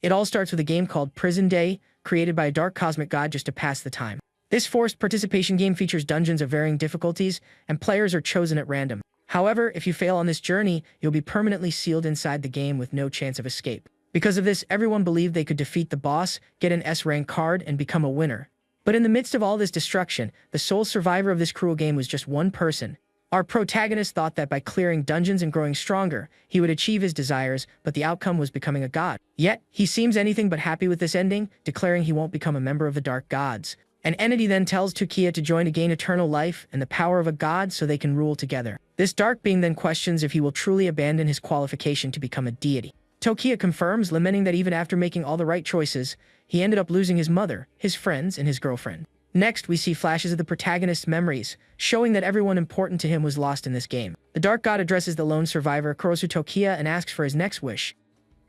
It all starts with a game called Prison Day, created by a dark cosmic god just to pass the time. This forced participation game features dungeons of varying difficulties, and players are chosen at random. However, if you fail on this journey, you'll be permanently sealed inside the game with no chance of escape. Because of this, everyone believed they could defeat the boss, get an S-rank card, and become a winner. But in the midst of all this destruction, the sole survivor of this cruel game was just one person. Our protagonist thought that by clearing dungeons and growing stronger, he would achieve his desires, but the outcome was becoming a god. Yet, he seems anything but happy with this ending, declaring he won't become a member of the Dark Gods. An entity then tells Tokiya to join to gain eternal life and the power of a god so they can rule together. This dark being then questions if he will truly abandon his qualification to become a deity. Tokiya confirms, lamenting that even after making all the right choices, he ended up losing his mother, his friends, and his girlfriend. Next, we see flashes of the protagonist's memories, showing that everyone important to him was lost in this game. The Dark God addresses the lone survivor, Kurosu Tokiya, and asks for his next wish.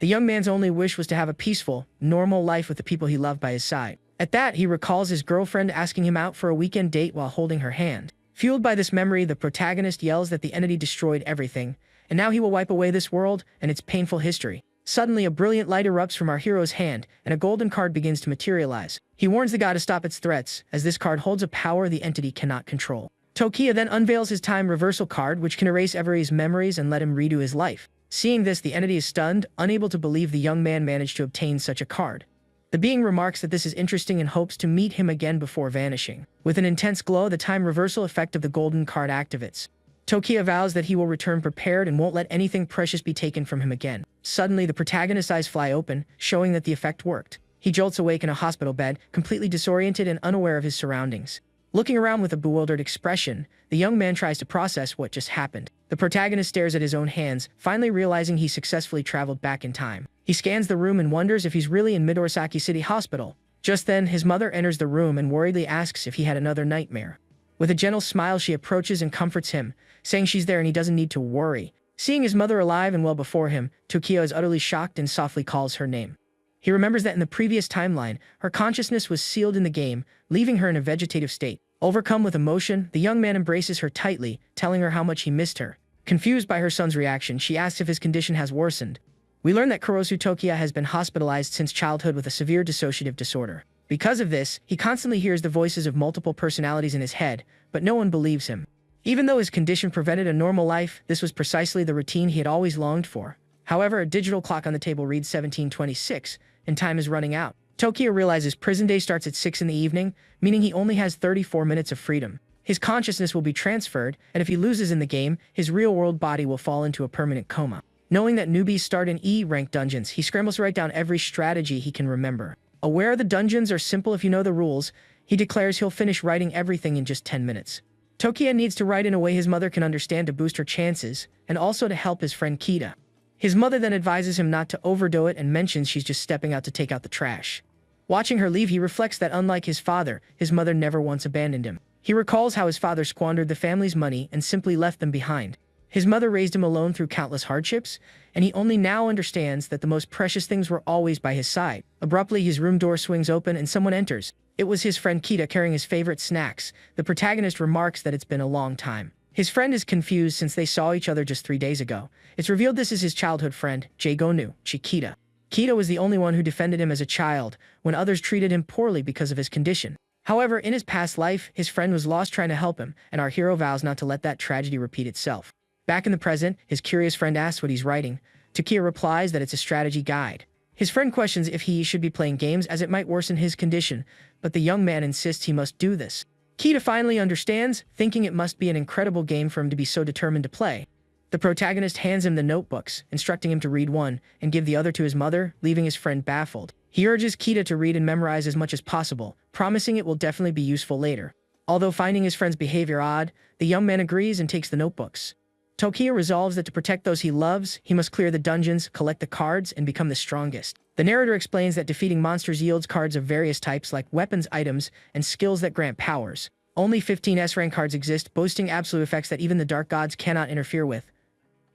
The young man's only wish was to have a peaceful, normal life with the people he loved by his side. At that, he recalls his girlfriend asking him out for a weekend date while holding her hand. Fueled by this memory, the protagonist yells that the entity destroyed everything, and now he will wipe away this world and its painful history. Suddenly, a brilliant light erupts from our hero's hand, and a golden card begins to materialize. He warns the god to stop its threats, as this card holds a power the entity cannot control. Tokiya then unveils his time reversal card, which can erase every's memories and let him redo his life. Seeing this, the entity is stunned, unable to believe the young man managed to obtain such a card. The being remarks that this is interesting and hopes to meet him again before vanishing. With an intense glow, the time reversal effect of the golden card activates. Tokiya vows that he will return prepared and won't let anything precious be taken from him again. Suddenly, the protagonist's eyes fly open, showing that the effect worked. He jolts awake in a hospital bed, completely disoriented and unaware of his surroundings. Looking around with a bewildered expression, the young man tries to process what just happened. The protagonist stares at his own hands, finally realizing he successfully traveled back in time. He scans the room and wonders if he's really in Midorasaki City Hospital. Just then, his mother enters the room and worriedly asks if he had another nightmare. With a gentle smile, she approaches and comforts him, saying she's there and he doesn't need to worry. Seeing his mother alive and well before him, Tokiya is utterly shocked and softly calls her name. He remembers that in the previous timeline, her consciousness was sealed in the game, leaving her in a vegetative state. Overcome with emotion, the young man embraces her tightly, telling her how much he missed her. Confused by her son's reaction, she asks if his condition has worsened. We learn that Kurosu Tokiya has been hospitalized since childhood with a severe dissociative disorder. Because of this, he constantly hears the voices of multiple personalities in his head, but no one believes him. Even though his condition prevented a normal life, this was precisely the routine he had always longed for. However, a digital clock on the table reads 17:26, and time is running out. Tokiya realizes prison day starts at 6 in the evening, meaning he only has 34 minutes of freedom. His consciousness will be transferred, and if he loses in the game, his real-world body will fall into a permanent coma. Knowing that newbies start in E-rank dungeons, he scrambles to write down every strategy he can remember. Aware the dungeons are simple if you know the rules, he declares he'll finish writing everything in just 10 minutes. Tokiya needs to write in a way his mother can understand to boost her chances, and also to help his friend Kita. His mother then advises him not to overdo it and mentions she's just stepping out to take out the trash. Watching her leave, he reflects that unlike his father, his mother never once abandoned him. He recalls how his father squandered the family's money and simply left them behind. His mother raised him alone through countless hardships, and he only now understands that the most precious things were always by his side. Abruptly, his room door swings open and someone enters. It was his friend Kita carrying his favorite snacks. The protagonist remarks that it's been a long time. His friend is confused since they saw each other just 3 days ago. It's revealed this is his childhood friend, Jaegonu Chikita. Kita was the only one who defended him as a child, when others treated him poorly because of his condition. However, in his past life, his friend was lost trying to help him, and our hero vows not to let that tragedy repeat itself. Back in the present, his curious friend asks what he's writing. Tokiya replies that it's a strategy guide. His friend questions if he should be playing games as it might worsen his condition, but the young man insists he must do this. Kita finally understands, thinking it must be an incredible game for him to be so determined to play. The protagonist hands him the notebooks, instructing him to read one and give the other to his mother, leaving his friend baffled. He urges Kita to read and memorize as much as possible, promising it will definitely be useful later. Although finding his friend's behavior odd, the young man agrees and takes the notebooks. Tokiya resolves that to protect those he loves, he must clear the dungeons, collect the cards, and become the strongest. The narrator explains that defeating monsters yields cards of various types like weapons, items, and skills that grant powers. Only 15 S-rank cards exist, boasting absolute effects that even the Dark Gods cannot interfere with.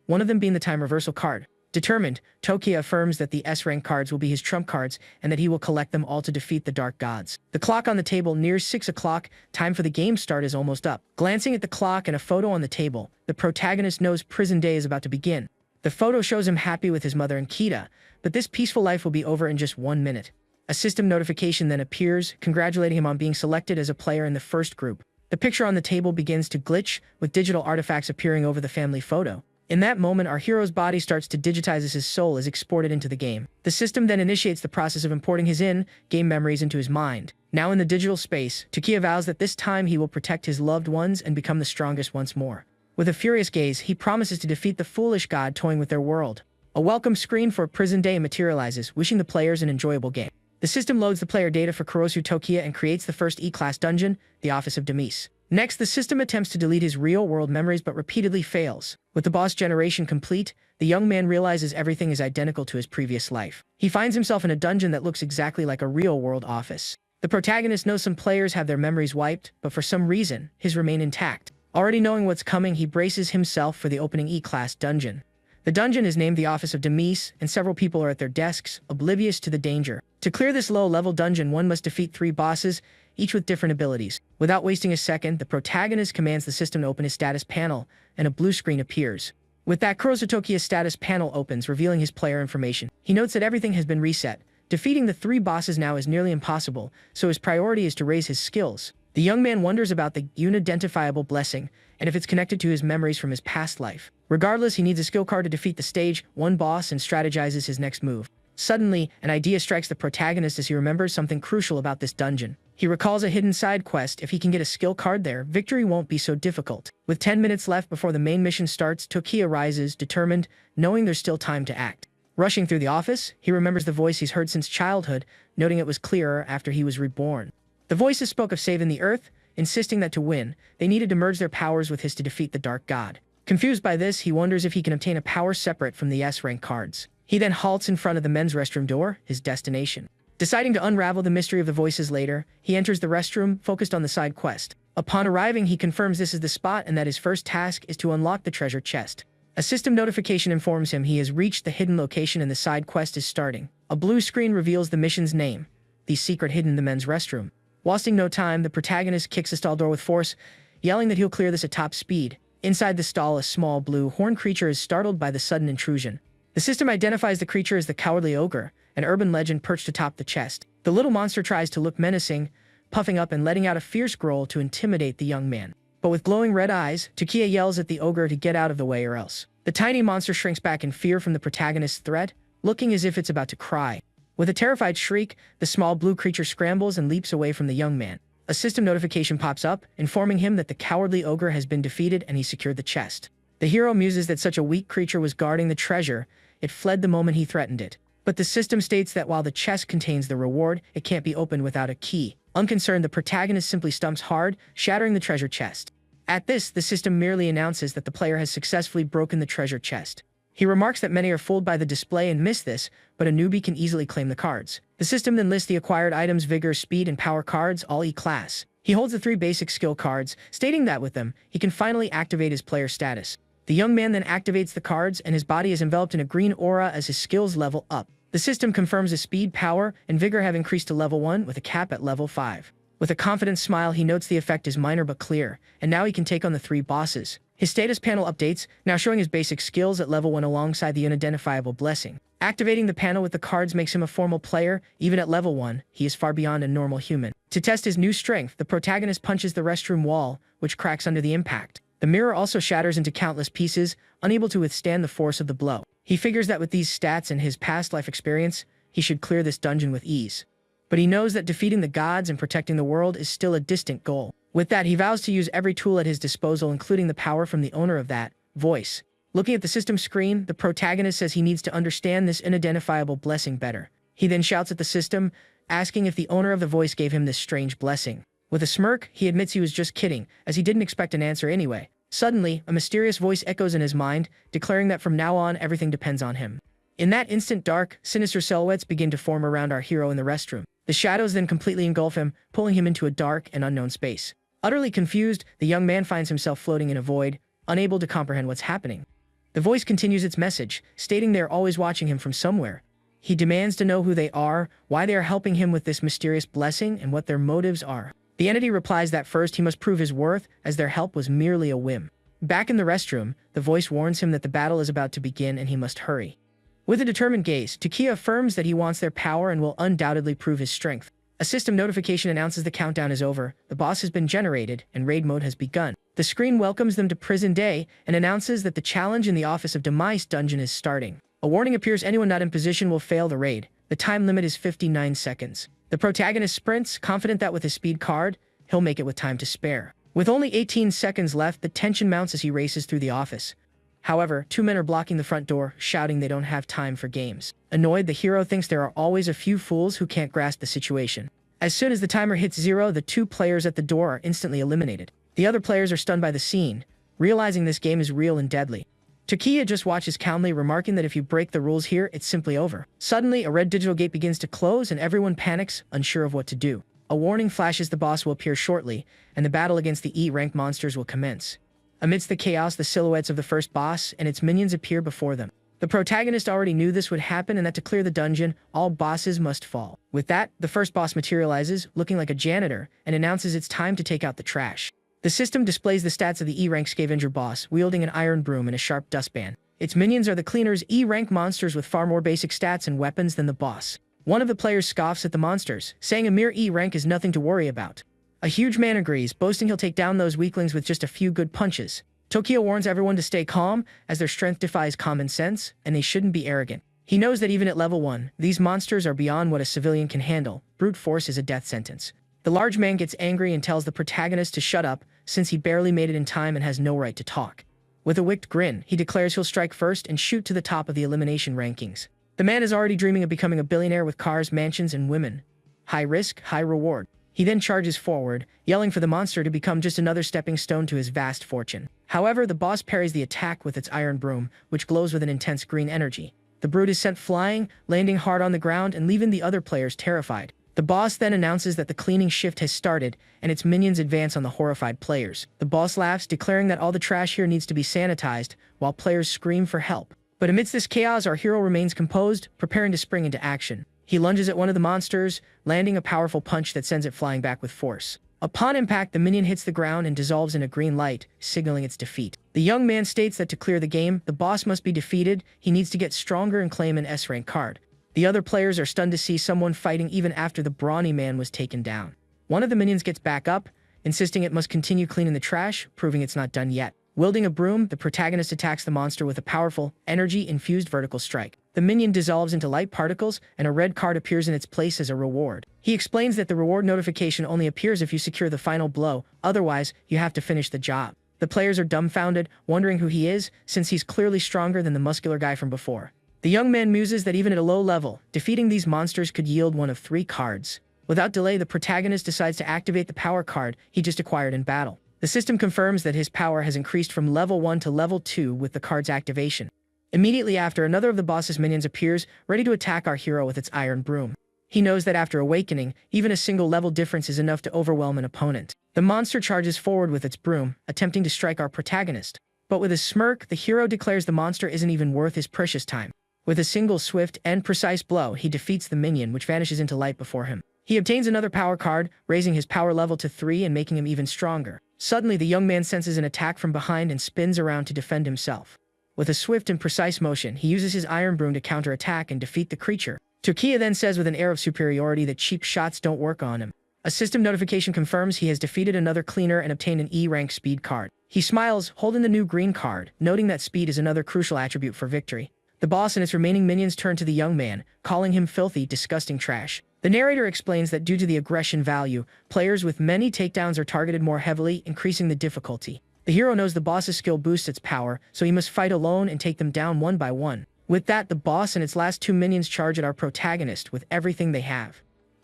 One of them being the time reversal card. Determined, Tokiya affirms that the S-rank cards will be his trump cards and that he will collect them all to defeat the Dark Gods. The clock on the table nears 6 o'clock, time for the game start is almost up. Glancing at the clock and a photo on the table, the protagonist knows prison day is about to begin. The photo shows him happy with his mother and Kita, but this peaceful life will be over in just 1 minute. A system notification then appears, congratulating him on being selected as a player in the first group. The picture on the table begins to glitch, with digital artifacts appearing over the family photo. In that moment, our hero's body starts to digitize as his soul is exported into the game. The system then initiates the process of importing his in-game memories into his mind. Now in the digital space, Takia vows that this time he will protect his loved ones and become the strongest once more. With a furious gaze, he promises to defeat the foolish god toying with their world. A welcome screen for Prison Day materializes, wishing the players an enjoyable game. The system loads the player data for Kurosu Tokia and creates the first E-class dungeon, the Office of Demise. Next, the system attempts to delete his real-world memories but repeatedly fails. With the boss generation complete, the young man realizes everything is identical to his previous life. He finds himself in a dungeon that looks exactly like a real-world office. The protagonist knows some players have their memories wiped, but for some reason, his remain intact. Already knowing what's coming, he braces himself for the opening E-class dungeon. The dungeon is named the Office of Demise, and several people are at their desks, oblivious to the danger. To clear this low-level dungeon, one must defeat 3 bosses, each with different abilities. Without wasting a second, the protagonist commands the system to open his status panel, and a blue screen appears. With that, Kurosu Tokia's status panel opens, revealing his player information. He notes that everything has been reset. Defeating the 3 bosses now is nearly impossible, so his priority is to raise his skills. The young man wonders about the unidentifiable blessing, and if it's connected to his memories from his past life. Regardless, he needs a skill card to defeat the stage 1 boss and strategizes his next move. Suddenly, an idea strikes the protagonist as he remembers something crucial about this dungeon. He recalls a hidden side quest. If he can get a skill card there, victory won't be so difficult. With 10 minutes left before the main mission starts, Tokia rises, determined, knowing there's still time to act. Rushing through the office, he remembers the voice he's heard since childhood, noting it was clearer after he was reborn. The voices spoke of saving the Earth, insisting that to win, they needed to merge their powers with his to defeat the Dark God. Confused by this, he wonders if he can obtain a power separate from the S-rank cards. He then halts in front of the men's restroom door, his destination. Deciding to unravel the mystery of the voices later, he enters the restroom, focused on the side quest. Upon arriving, he confirms this is the spot and that his first task is to unlock the treasure chest. A system notification informs him he has reached the hidden location and the side quest is starting. A blue screen reveals the mission's name, the secret hidden in the men's restroom. Wasting no time, the protagonist kicks the stall door with force, yelling that he'll clear this at top speed. Inside the stall, a small blue horn creature is startled by the sudden intrusion. The system identifies the creature as the Cowardly Ogre, an urban legend perched atop the chest. The little monster tries to look menacing, puffing up and letting out a fierce growl to intimidate the young man. But with glowing red eyes, Takia yells at the ogre to get out of the way or else. The tiny monster shrinks back in fear from the protagonist's threat, looking as if it's about to cry. With a terrified shriek, the small blue creature scrambles and leaps away from the young man. A system notification pops up, informing him that the Cowardly Ogre has been defeated and he secured the chest. The hero muses that such a weak creature was guarding the treasure. It fled the moment he threatened it. But the system states that while the chest contains the reward, it can't be opened without a key. Unconcerned, the protagonist simply stumps hard, shattering the treasure chest. At this, the system merely announces that the player has successfully broken the treasure chest. He remarks that many are fooled by the display and miss this, but a newbie can easily claim the cards. The system then lists the acquired items, vigor, speed, and power cards, all E-class. He holds the 3 basic skill cards, stating that with them, he can finally activate his player status. The young man then activates the cards, and his body is enveloped in a green aura as his skills level up. The system confirms his speed, power, and vigor have increased to level 1 with a cap at level 5. With a confident smile, he notes the effect is minor but clear, and now he can take on the 3 bosses. His status panel updates, now showing his basic skills at level 1 alongside the unidentifiable blessing. Activating the panel with the cards makes him a formal player. Even at level 1, he is far beyond a normal human. To test his new strength, the protagonist punches the restroom wall, which cracks under the impact. The mirror also shatters into countless pieces, unable to withstand the force of the blow. He figures that with these stats and his past life experience, he should clear this dungeon with ease. But he knows that defeating the gods and protecting the world is still a distant goal. With that, he vows to use every tool at his disposal, including the power from the owner of that voice. Looking at the system screen, the protagonist says he needs to understand this unidentifiable blessing better. He then shouts at the system, asking if the owner of the voice gave him this strange blessing. With a smirk, he admits he was just kidding, as he didn't expect an answer anyway. Suddenly, a mysterious voice echoes in his mind, declaring that from now on, everything depends on him. In that instant, dark, sinister silhouettes begin to form around our hero in the restroom. The shadows then completely engulf him, pulling him into a dark and unknown space. Utterly confused, the young man finds himself floating in a void, unable to comprehend what's happening. The voice continues its message, stating they are always watching him from somewhere. He demands to know who they are, why they are helping him with this mysterious blessing, and what their motives are. The entity replies that first he must prove his worth, as their help was merely a whim. Back in the restroom, the voice warns him that the battle is about to begin and he must hurry. With a determined gaze, Takia affirms that he wants their power and will undoubtedly prove his strength. A system notification announces the countdown is over, the boss has been generated, and raid mode has begun. The screen welcomes them to Prison Day and announces that the challenge in the Office of Demise dungeon is starting. A warning appears: anyone not in position will fail the raid. The time limit is 59 seconds. The protagonist sprints, confident that with his speed card, he'll make it with time to spare. With only 18 seconds left, the tension mounts as he races through the office. However, two men are blocking the front door, shouting they don't have time for games. Annoyed, the hero thinks there are always a few fools who can't grasp the situation. As soon as the timer hits 0, the two players at the door are instantly eliminated. The other players are stunned by the scene, realizing this game is real and deadly. Takia just watches calmly, remarking that if you break the rules here, it's simply over. Suddenly, a red digital gate begins to close and everyone panics, unsure of what to do. A warning flashes: the boss will appear shortly, and the battle against the E-rank monsters will commence. Amidst the chaos, the silhouettes of the first boss and its minions appear before them. The protagonist already knew this would happen and that to clear the dungeon, all bosses must fall. With that, the first boss materializes, looking like a janitor, and announces it's time to take out the trash. The system displays the stats of the E-rank scavenger boss, wielding an iron broom and a sharp dustpan. Its minions are the cleaners, E-rank monsters with far more basic stats and weapons than the boss. One of the players scoffs at the monsters, saying a mere E-rank is nothing to worry about. A huge man agrees, boasting he'll take down those weaklings with just a few good punches. Takia warns everyone to stay calm, as their strength defies common sense, and they shouldn't be arrogant. He knows that even at level 1, these monsters are beyond what a civilian can handle. Brute force is a death sentence. The large man gets angry and tells the protagonist to shut up, since he barely made it in time and has no right to talk. With a wicked grin, he declares he'll strike first and shoot to the top of the elimination rankings. The man is already dreaming of becoming a billionaire with cars, mansions, and women. High risk, high reward. He then charges forward, yelling for the monster to become just another stepping stone to his vast fortune. However, the boss parries the attack with its iron broom, which glows with an intense green energy. The brute is sent flying, landing hard on the ground and leaving the other players terrified. The boss then announces that the cleaning shift has started, and its minions advance on the horrified players. The boss laughs, declaring that all the trash here needs to be sanitized, while players scream for help. But amidst this chaos, our hero remains composed, preparing to spring into action. He lunges at one of the monsters, landing a powerful punch that sends it flying back with force. Upon impact, the minion hits the ground and dissolves in a green light, signaling its defeat. The young man states that to clear the game, the boss must be defeated, he needs to get stronger and claim an S-rank card. The other players are stunned to see someone fighting even after the brawny man was taken down. One of the minions gets back up, insisting it must continue cleaning the trash, proving it's not done yet. Wielding a broom, the protagonist attacks the monster with a powerful, energy-infused vertical strike. The minion dissolves into light particles, and a red card appears in its place as a reward. He explains that the reward notification only appears if you secure the final blow, otherwise, you have to finish the job. The players are dumbfounded, wondering who he is, since he's clearly stronger than the muscular guy from before. The young man muses that even at a low level, defeating these monsters could yield one of 3 cards. Without delay, the protagonist decides to activate the power card he just acquired in battle. The system confirms that his power has increased from level 1 to level 2 with the card's activation. Immediately after, another of the boss's minions appears, ready to attack our hero with its iron broom. He knows that after awakening, even a single level difference is enough to overwhelm an opponent. The monster charges forward with its broom, attempting to strike our protagonist. But with a smirk, the hero declares the monster isn't even worth his precious time. With a single swift and precise blow, he defeats the minion, which vanishes into light before him. He obtains another power card, raising his power level to 3 and making him even stronger. Suddenly, the young man senses an attack from behind and spins around to defend himself. With a swift and precise motion, he uses his iron broom to counterattack and defeat the creature. Takia then says with an air of superiority that cheap shots don't work on him. A system notification confirms he has defeated another cleaner and obtained an E-rank speed card. He smiles, holding the new green card, noting that speed is another crucial attribute for victory. The boss and its remaining minions turn to the young man, calling him filthy, disgusting trash. The narrator explains that due to the aggression value, players with many takedowns are targeted more heavily, increasing the difficulty. The hero knows the boss's skill boosts its power, so he must fight alone and take them down one by one. With that, the boss and its last 2 minions charge at our protagonist with everything they have.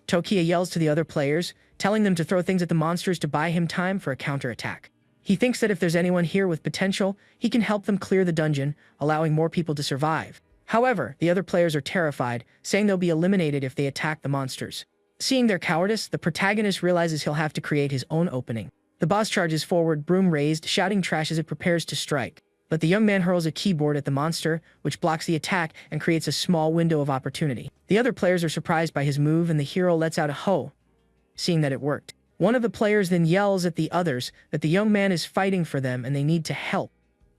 Takia yells to the other players, telling them to throw things at the monsters to buy him time for a counterattack. He thinks that if there's anyone here with potential, he can help them clear the dungeon, allowing more people to survive. However, the other players are terrified, saying they'll be eliminated if they attack the monsters. Seeing their cowardice, the protagonist realizes he'll have to create his own opening. The boss charges forward, broom raised, shouting trash as it prepares to strike. But the young man hurls a keyboard at the monster, which blocks the attack and creates a small window of opportunity. The other players are surprised by his move and the hero lets out a ho, seeing that it worked. One of the players then yells at the others that the young man is fighting for them and they need to help.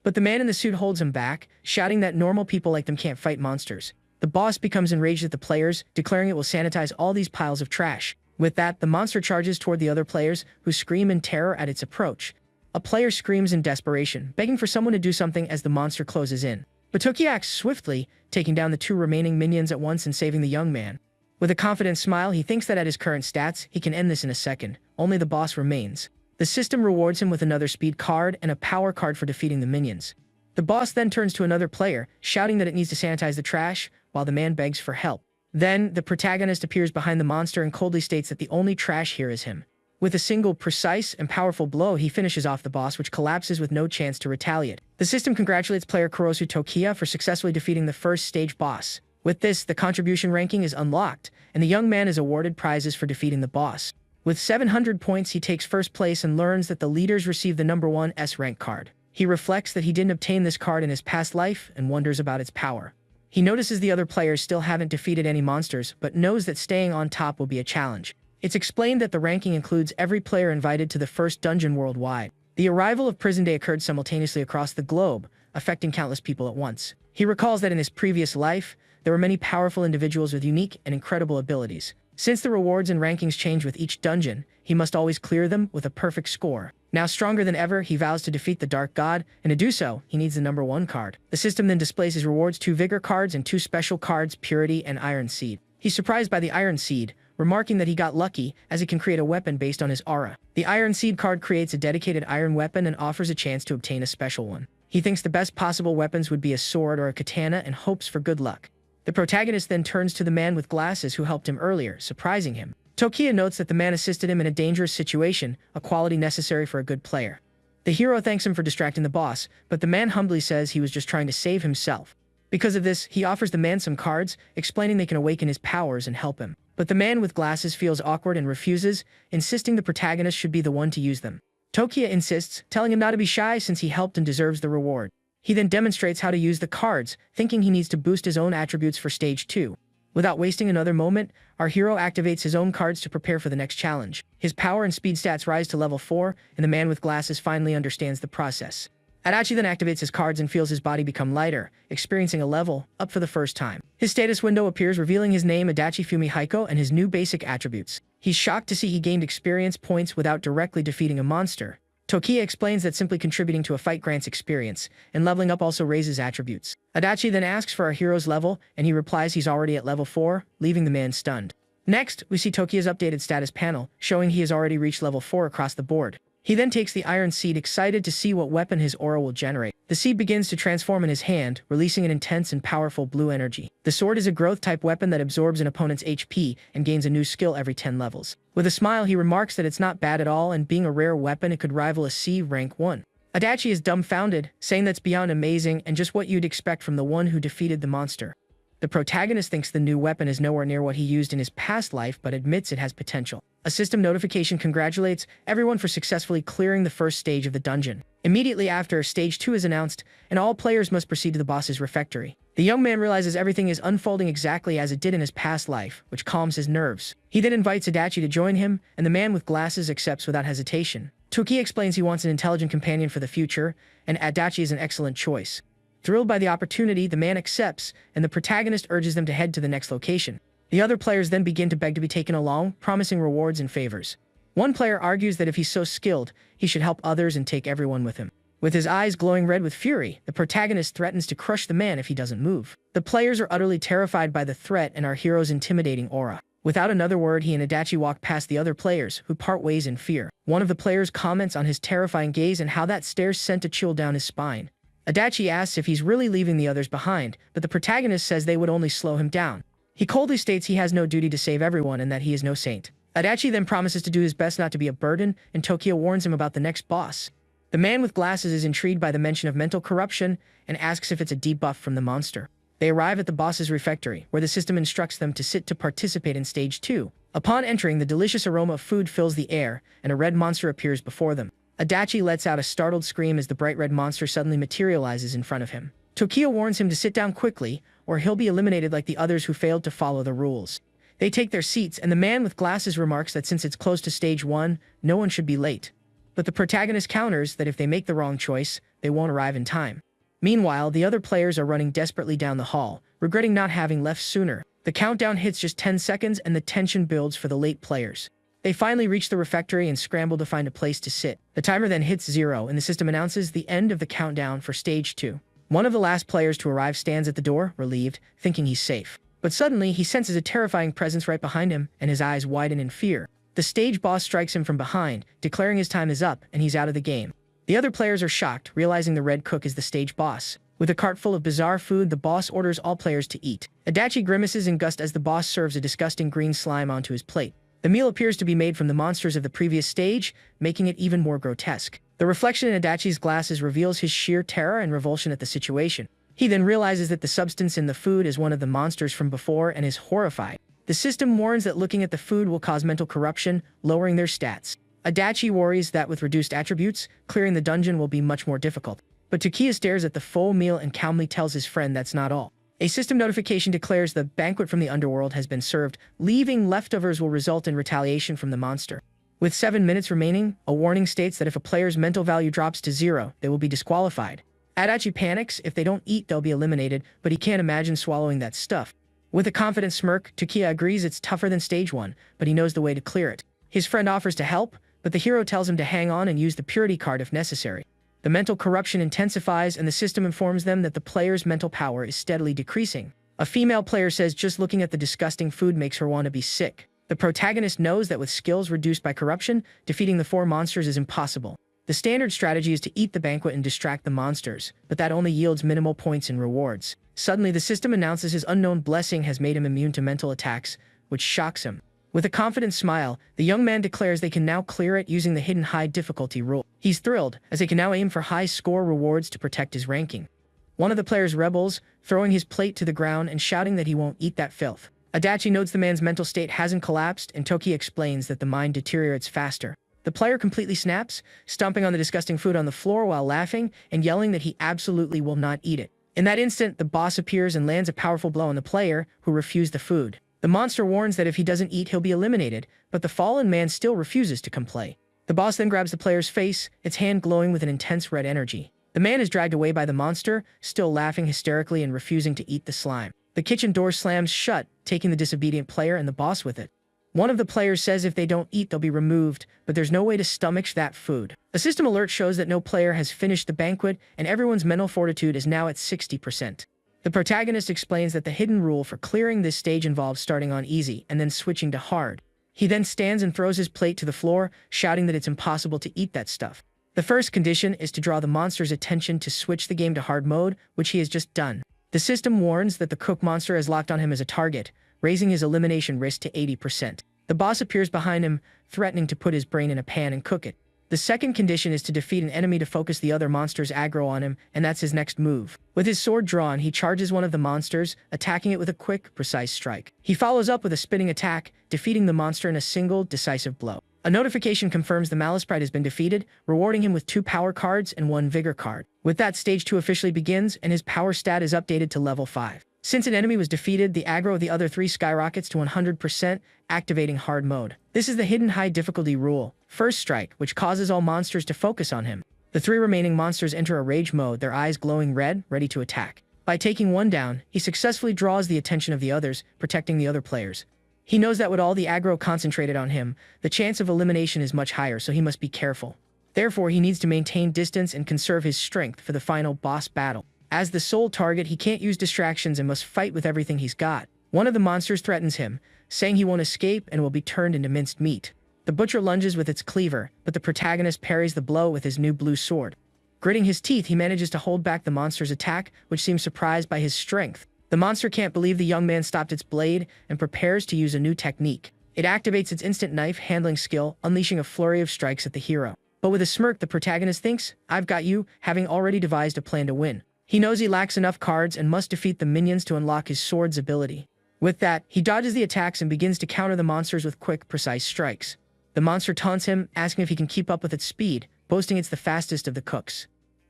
But the man in the suit holds him back, shouting that normal people like them can't fight monsters. The boss becomes enraged at the players, declaring it will sanitize all these piles of trash. With that, the monster charges toward the other players, who scream in terror at its approach. A player screams in desperation, begging for someone to do something as the monster closes in. But Toki acts swiftly, taking down the 2 remaining minions at once and saving the young man. With a confident smile, he thinks that at his current stats, he can end this in a second. Only the boss remains. The system rewards him with another speed card and a power card for defeating the minions. The boss then turns to another player, shouting that it needs to sanitize the trash, while the man begs for help. Then, the protagonist appears behind the monster and coldly states that the only trash here is him. With a single, precise, and powerful blow, he finishes off the boss, which collapses with no chance to retaliate. The system congratulates player Kurosu Tokiya for successfully defeating the first stage boss. With this, the contribution ranking is unlocked, and the young man is awarded prizes for defeating the boss. With 700 points, he takes first place and learns that the leaders receive the number 1 S-rank card. He reflects that he didn't obtain this card in his past life and wonders about its power. He notices the other players still haven't defeated any monsters, but knows that staying on top will be a challenge. It's explained that the ranking includes every player invited to the first dungeon worldwide. The arrival of Prison Day occurred simultaneously across the globe, affecting countless people at once. He recalls that in his previous life, there were many powerful individuals with unique and incredible abilities. Since the rewards and rankings change with each dungeon, he must always clear them with a perfect score. Now stronger than ever, he vows to defeat the Dark God, and to do so, he needs the number 1 card. The system then displays his rewards: 2 Vigor cards and 2 special cards, Purity and Iron Seed. He's surprised by the Iron Seed, remarking that he got lucky, as it can create a weapon based on his aura. The Iron Seed card creates a dedicated iron weapon and offers a chance to obtain a special one. He thinks the best possible weapons would be a sword or a katana and hopes for good luck. The protagonist then turns to the man with glasses who helped him earlier, surprising him. Tokiya notes that the man assisted him in a dangerous situation, a quality necessary for a good player. The hero thanks him for distracting the boss, but the man humbly says he was just trying to save himself. Because of this, he offers the man some cards, explaining they can awaken his powers and help him. But the man with glasses feels awkward and refuses, insisting the protagonist should be the one to use them. Tokiya insists, telling him not to be shy since he helped and deserves the reward. He then demonstrates how to use the cards, thinking he needs to boost his own attributes for stage 2. Without wasting another moment, our hero activates his own cards to prepare for the next challenge. His power and speed stats rise to level 4, and the man with glasses finally understands the process. Adachi then activates his cards and feels his body become lighter, experiencing a level up for the first time. His status window appears, revealing his name, Adachi Fumihiko, and his new basic attributes. He's shocked to see he gained experience points without directly defeating a monster. Tokiya explains that simply contributing to a fight grants experience, and leveling up also raises attributes. Adachi then asks for our hero's level, and he replies he's already at level 4, leaving the man stunned. Next, we see Tokiya's updated status panel, showing he has already reached level 4 across the board. He then takes the Iron Seed, excited to see what weapon his aura will generate. The seed begins to transform in his hand, releasing an intense and powerful blue energy. The sword is a growth-type weapon that absorbs an opponent's HP and gains a new skill every 10 levels. With a smile, he remarks that it's not bad at all, and being a rare weapon, it could rival a C rank 1. Adachi is dumbfounded, saying that's beyond amazing and just what you'd expect from the one who defeated the monster. The protagonist thinks the new weapon is nowhere near what he used in his past life, but admits it has potential. A system notification congratulates everyone for successfully clearing the first stage of the dungeon. Immediately after, stage 2 is announced, and all players must proceed to the boss's refectory. The young man realizes everything is unfolding exactly as it did in his past life, which calms his nerves. He then invites Adachi to join him, and the man with glasses accepts without hesitation. Tokiya explains he wants an intelligent companion for the future, and Adachi is an excellent choice. Thrilled by the opportunity, the man accepts, and the protagonist urges them to head to the next location. The other players then begin to beg to be taken along, promising rewards and favors. One player argues that if he's so skilled, he should help others and take everyone with him. With his eyes glowing red with fury, the protagonist threatens to crush the man if he doesn't move. The players are utterly terrified by the threat and our hero's intimidating aura. Without another word, he and Adachi walk past the other players, who part ways in fear. One of the players comments on his terrifying gaze and how that stare sent a chill down his spine. Adachi asks if he's really leaving the others behind, but the protagonist says they would only slow him down. He coldly states he has no duty to save everyone and that he is no saint. Adachi then promises to do his best not to be a burden, and Tokiya warns him about the next boss. The man with glasses is intrigued by the mention of mental corruption and asks if it's a debuff from the monster. They arrive at the boss's refectory, where the system instructs them to sit to participate in stage 2. Upon entering, the delicious aroma of food fills the air, and a red monster appears before them. Adachi lets out a startled scream as the bright red monster suddenly materializes in front of him. Tokiya warns him to sit down quickly, or he'll be eliminated like the others who failed to follow the rules. They take their seats, and the man with glasses remarks that since it's close to stage 1, no one should be late. But the protagonist counters that if they make the wrong choice, they won't arrive in time. Meanwhile, the other players are running desperately down the hall, regretting not having left sooner. The countdown hits just 10 seconds and the tension builds for the late players. They finally reach the refectory and scramble to find a place to sit. The timer then hits 0 and the system announces the end of the countdown for stage 2. One of the last players to arrive stands at the door, relieved, thinking he's safe. But suddenly, he senses a terrifying presence right behind him, and his eyes widen in fear. The stage boss strikes him from behind, declaring his time is up and he's out of the game. The other players are shocked, realizing the red cook is the stage boss. With a cart full of bizarre food, the boss orders all players to eat. Adachi grimaces in disgust as the boss serves a disgusting green slime onto his plate. The meal appears to be made from the monsters of the previous stage, making it even more grotesque. The reflection in Adachi's glasses reveals his sheer terror and revulsion at the situation. He then realizes that the substance in the food is one of the monsters from before and is horrified. The system warns that looking at the food will cause mental corruption, lowering their stats. Adachi worries that with reduced attributes, clearing the dungeon will be much more difficult. But Takiya stares at the full meal and calmly tells his friend that's not all. A system notification declares the banquet from the underworld has been served. Leaving leftovers will result in retaliation from the monster. With 7 minutes remaining, a warning states that if a player's mental value drops to 0, they will be disqualified. Adachi panics. If they don't eat, they'll be eliminated, but he can't imagine swallowing that stuff. With a confident smirk, Takiya agrees it's tougher than stage 1, but he knows the way to clear it. His friend offers to help, but the hero tells him to hang on and use the purity card if necessary. The mental corruption intensifies, and the system informs them that the player's mental power is steadily decreasing. A female player says just looking at the disgusting food makes her want to be sick. The protagonist knows that with skills reduced by corruption, defeating the 4 monsters is impossible. The standard strategy is to eat the banquet and distract the monsters, but that only yields minimal points and rewards. Suddenly, the system announces his unknown blessing has made him immune to mental attacks, which shocks him. With a confident smile, the young man declares they can now clear it using the hidden high difficulty rule. He's thrilled, as they can now aim for high score rewards to protect his ranking. One of the players rebels, throwing his plate to the ground and shouting that he won't eat that filth. Adachi notes the man's mental state hasn't collapsed, and Toki explains that the mind deteriorates faster. The player completely snaps, stomping on the disgusting food on the floor while laughing and yelling that he absolutely will not eat it. In that instant, the boss appears and lands a powerful blow on the player, who refused the food. The monster warns that if he doesn't eat, he'll be eliminated, but the fallen man still refuses to comply. The boss then grabs the player's face, its hand glowing with an intense red energy. The man is dragged away by the monster, still laughing hysterically and refusing to eat the slime. The kitchen door slams shut, taking the disobedient player and the boss with it. One of the players says if they don't eat, they'll be removed, but there's no way to stomach that food. A system alert shows that no player has finished the banquet, and everyone's mental fortitude is now at 60%. The protagonist explains that the hidden rule for clearing this stage involves starting on easy and then switching to hard. He then stands and throws his plate to the floor, shouting that it's impossible to eat that stuff. The first condition is to draw the monster's attention to switch the game to hard mode, which he has just done. The system warns that the cook monster has locked on him as a target, raising his elimination risk to 80%. The boss appears behind him, threatening to put his brain in a pan and cook it. The second condition is to defeat an enemy to focus the other monster's aggro on him, and that's his next move. With his sword drawn, he charges one of the monsters, attacking it with a quick, precise strike. He follows up with a spinning attack, defeating the monster in a single, decisive blow. A notification confirms the Malice Pride has been defeated, rewarding him with 2 power cards and 1 vigor card. With that, stage 2 officially begins, and his power stat is updated to level 5. Since an enemy was defeated, the aggro of the other 3 skyrockets to 100%, activating hard mode. This is the hidden high difficulty rule, First Strike, which causes all monsters to focus on him. The 3 remaining monsters enter a rage mode, their eyes glowing red, ready to attack. By taking one down, he successfully draws the attention of the others, protecting the other players. He knows that with all the aggro concentrated on him, the chance of elimination is much higher, so he must be careful. Therefore, he needs to maintain distance and conserve his strength for the final boss battle. As the sole target, he can't use distractions and must fight with everything he's got. One of the monsters threatens him, saying he won't escape and will be turned into minced meat. The butcher lunges with its cleaver, but the protagonist parries the blow with his new blue sword. Gritting his teeth, he manages to hold back the monster's attack, which seems surprised by his strength. The monster can't believe the young man stopped its blade and prepares to use a new technique. It activates its instant knife handling skill, unleashing a flurry of strikes at the hero. But with a smirk, the protagonist thinks, "I've got you," having already devised a plan to win. He knows he lacks enough cards and must defeat the minions to unlock his sword's ability. With that, he dodges the attacks and begins to counter the monsters with quick, precise strikes. The monster taunts him, asking if he can keep up with its speed, boasting it's the fastest of the cooks.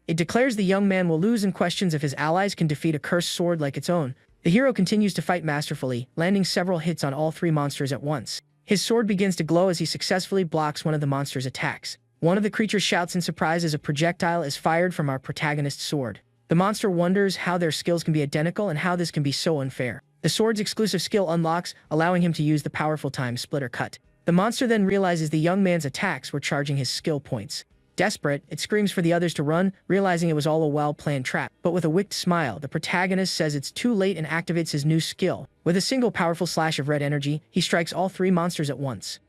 It declares the young man will lose and questions if his allies can defeat a cursed sword like its own, The hero continues to fight masterfully, landing several hits on all 3 monsters at once. His sword begins to glow as he successfully blocks one of the monster's attacks. One of the creatures shouts in surprise as a projectile is fired from our protagonist's sword. The monster wonders how their skills can be identical and how this can be so unfair. The sword's exclusive skill unlocks, allowing him to use the powerful time splitter cut. The monster then realizes the young man's attacks were charging his skill points. Desperate, it screams for the others to run, realizing it was all a well-planned trap. But with a wicked smile, the protagonist says it's too late and activates his new skill. With a single powerful slash of red energy, he strikes all 3 monsters at once.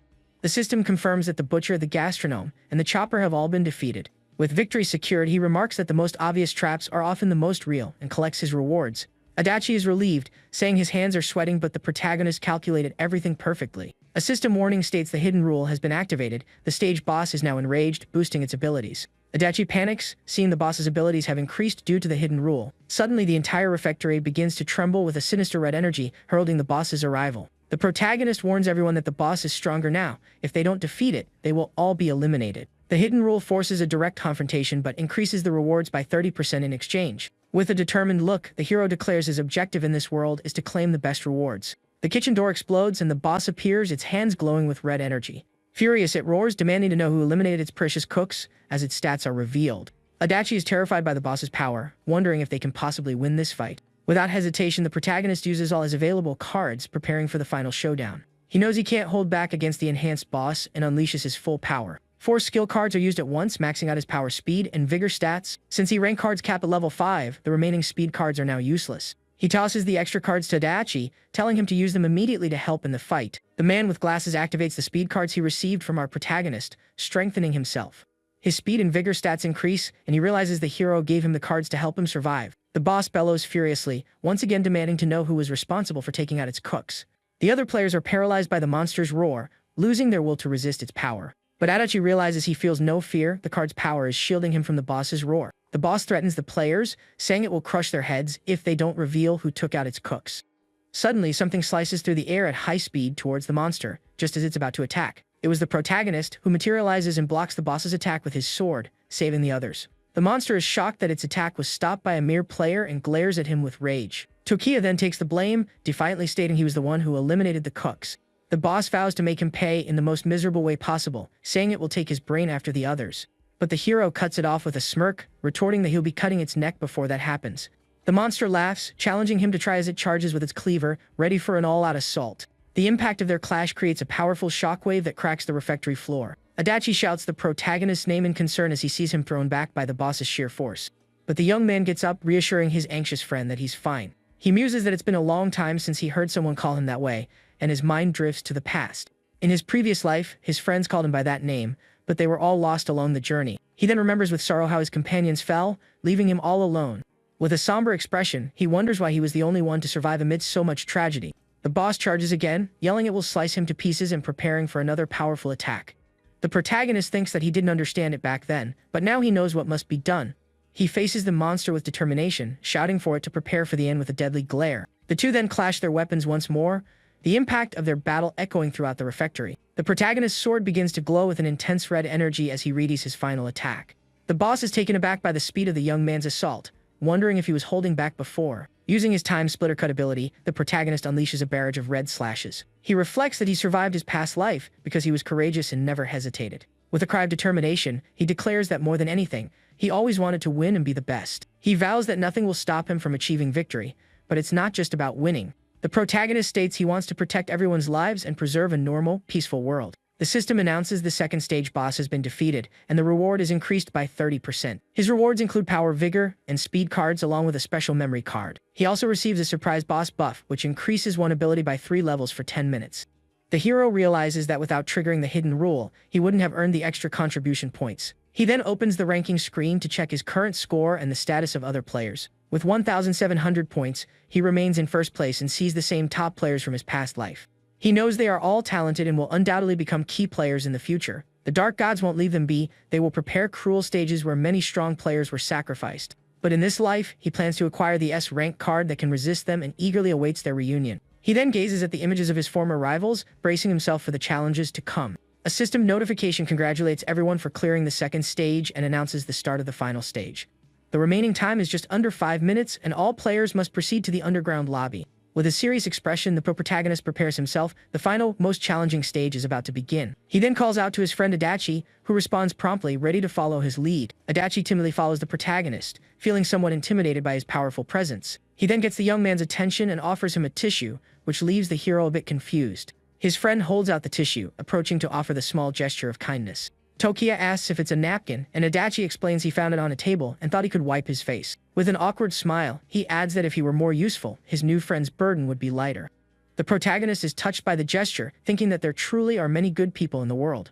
The system confirms that the butcher, the gastronome, and the chopper have all been defeated. With victory secured, he remarks that the most obvious traps are often the most real and collects his rewards. Adachi is relieved, saying his hands are sweating, but the protagonist calculated everything perfectly. A system warning states the hidden rule has been activated. The stage boss is now enraged, boosting its abilities. Adachi panics, seeing the boss's abilities have increased due to the hidden rule. Suddenly, the entire refectory begins to tremble with a sinister red energy, heralding the boss's arrival. The protagonist warns everyone that the boss is stronger now. If they don't defeat it, they will all be eliminated. The hidden rule forces a direct confrontation but increases the rewards by 30% in exchange. With a determined look, the hero declares his objective in this world is to claim the best rewards. The kitchen door explodes and the boss appears, its hands glowing with red energy. Furious, it roars, demanding to know who eliminated its precious cooks, as its stats are revealed. Adachi is terrified by the boss's power, wondering if they can possibly win this fight. Without hesitation, the protagonist uses all his available cards, preparing for the final showdown. He knows he can't hold back against the enhanced boss and unleashes his full power. 4 skill cards are used at once, maxing out his power, speed, and vigor stats. Since he rank cards cap at level 5, the remaining speed cards are now useless. He tosses the extra cards to Adachi, telling him to use them immediately to help in the fight. The man with glasses activates the speed cards he received from our protagonist, strengthening himself. His speed and vigor stats increase, and he realizes the hero gave him the cards to help him survive. The boss bellows furiously, once again demanding to know who was responsible for taking out its cooks. The other players are paralyzed by the monster's roar, losing their will to resist its power. But Adachi realizes he feels no fear. The card's power is shielding him from the boss's roar. The boss threatens the players, saying it will crush their heads if they don't reveal who took out its cooks. Suddenly, something slices through the air at high speed towards the monster, just as it's about to attack. It was the protagonist, who materializes and blocks the boss's attack with his sword, saving the others. The monster is shocked that its attack was stopped by a mere player and glares at him with rage. Tokiya then takes the blame, defiantly stating he was the one who eliminated the cooks. The boss vows to make him pay in the most miserable way possible, saying it will take his brain after the others. But the hero cuts it off with a smirk, retorting that he'll be cutting its neck before that happens. The monster laughs, challenging him to try as it charges with its cleaver, ready for an all-out assault. The impact of their clash creates a powerful shockwave that cracks the refectory floor. Adachi shouts the protagonist's name in concern as he sees him thrown back by the boss's sheer force. But the young man gets up, reassuring his anxious friend that he's fine. He muses that it's been a long time since he heard someone call him that way, and his mind drifts to the past. In his previous life, his friends called him by that name, but they were all lost along the journey. He then remembers with sorrow how his companions fell, leaving him all alone. With a somber expression, he wonders why he was the only one to survive amidst so much tragedy. The boss charges again, yelling it will slice him to pieces and preparing for another powerful attack. The protagonist thinks that he didn't understand it back then, but now he knows what must be done. He faces the monster with determination, shouting for it to prepare for the end with a deadly glare. The two then clash their weapons once more, the impact of their battle echoing throughout the refectory. The protagonist's sword begins to glow with an intense red energy as he readies his final attack. The boss is taken aback by the speed of the young man's assault, wondering if he was holding back before. Using his time splitter cut ability, the protagonist unleashes a barrage of red slashes. He reflects that he survived his past life because he was courageous and never hesitated. With a cry of determination, he declares that more than anything, he always wanted to win and be the best. He vows that nothing will stop him from achieving victory, but it's not just about winning. The protagonist states he wants to protect everyone's lives and preserve a normal, peaceful world. The system announces the second stage boss has been defeated, and the reward is increased by 30%. His rewards include power, vigor, and speed cards along with a special memory card. He also receives a surprise boss buff, which increases one ability by 3 levels for 10 minutes. The hero realizes that without triggering the hidden rule, he wouldn't have earned the extra contribution points. He then opens the ranking screen to check his current score and the status of other players. With 1,700 points, he remains in first place and sees the same top players from his past life. He knows they are all talented and will undoubtedly become key players in the future. The dark gods won't leave them be. They will prepare cruel stages where many strong players were sacrificed. But in this life, he plans to acquire the S-rank card that can resist them and eagerly awaits their reunion. He then gazes at the images of his former rivals, bracing himself for the challenges to come. A system notification congratulates everyone for clearing the second stage and announces the start of the final stage. The remaining time is just under 5 minutes, and all players must proceed to the underground lobby. With a serious expression, the protagonist prepares himself. The final, most challenging stage is about to begin. He then calls out to his friend Adachi, who responds promptly, ready to follow his lead. Adachi timidly follows the protagonist, feeling somewhat intimidated by his powerful presence. He then gets the young man's attention and offers him a tissue, which leaves the hero a bit confused. His friend holds out the tissue, approaching to offer the small gesture of kindness. Tokiya asks if it's a napkin, and Adachi explains he found it on a table and thought he could wipe his face. With an awkward smile, he adds that if he were more useful, his new friend's burden would be lighter. The protagonist is touched by the gesture, thinking that there truly are many good people in the world.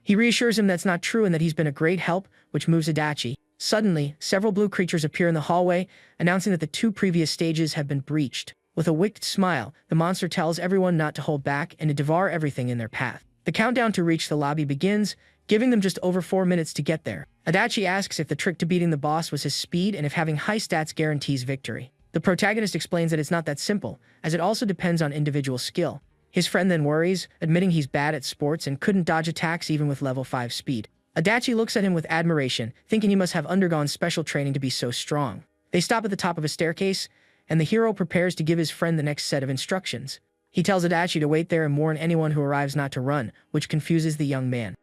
He reassures him that's not true and that he's been a great help, which moves Adachi. Suddenly, several blue creatures appear in the hallway, announcing that the 2 previous stages have been breached. With a wicked smile, the monster tells everyone not to hold back and to devour everything in their path. The countdown to reach the lobby begins, giving them just over 4 minutes to get there. Adachi asks if the trick to beating the boss was his speed and if having high stats guarantees victory. The protagonist explains that it's not that simple, as it also depends on individual skill. His friend then worries, admitting he's bad at sports and couldn't dodge attacks even with level 5 speed. Adachi looks at him with admiration, thinking he must have undergone special training to be so strong. They stop at the top of a staircase, and the hero prepares to give his friend the next set of instructions. He tells Adachi to wait there and warn anyone who arrives not to run, which confuses the young man.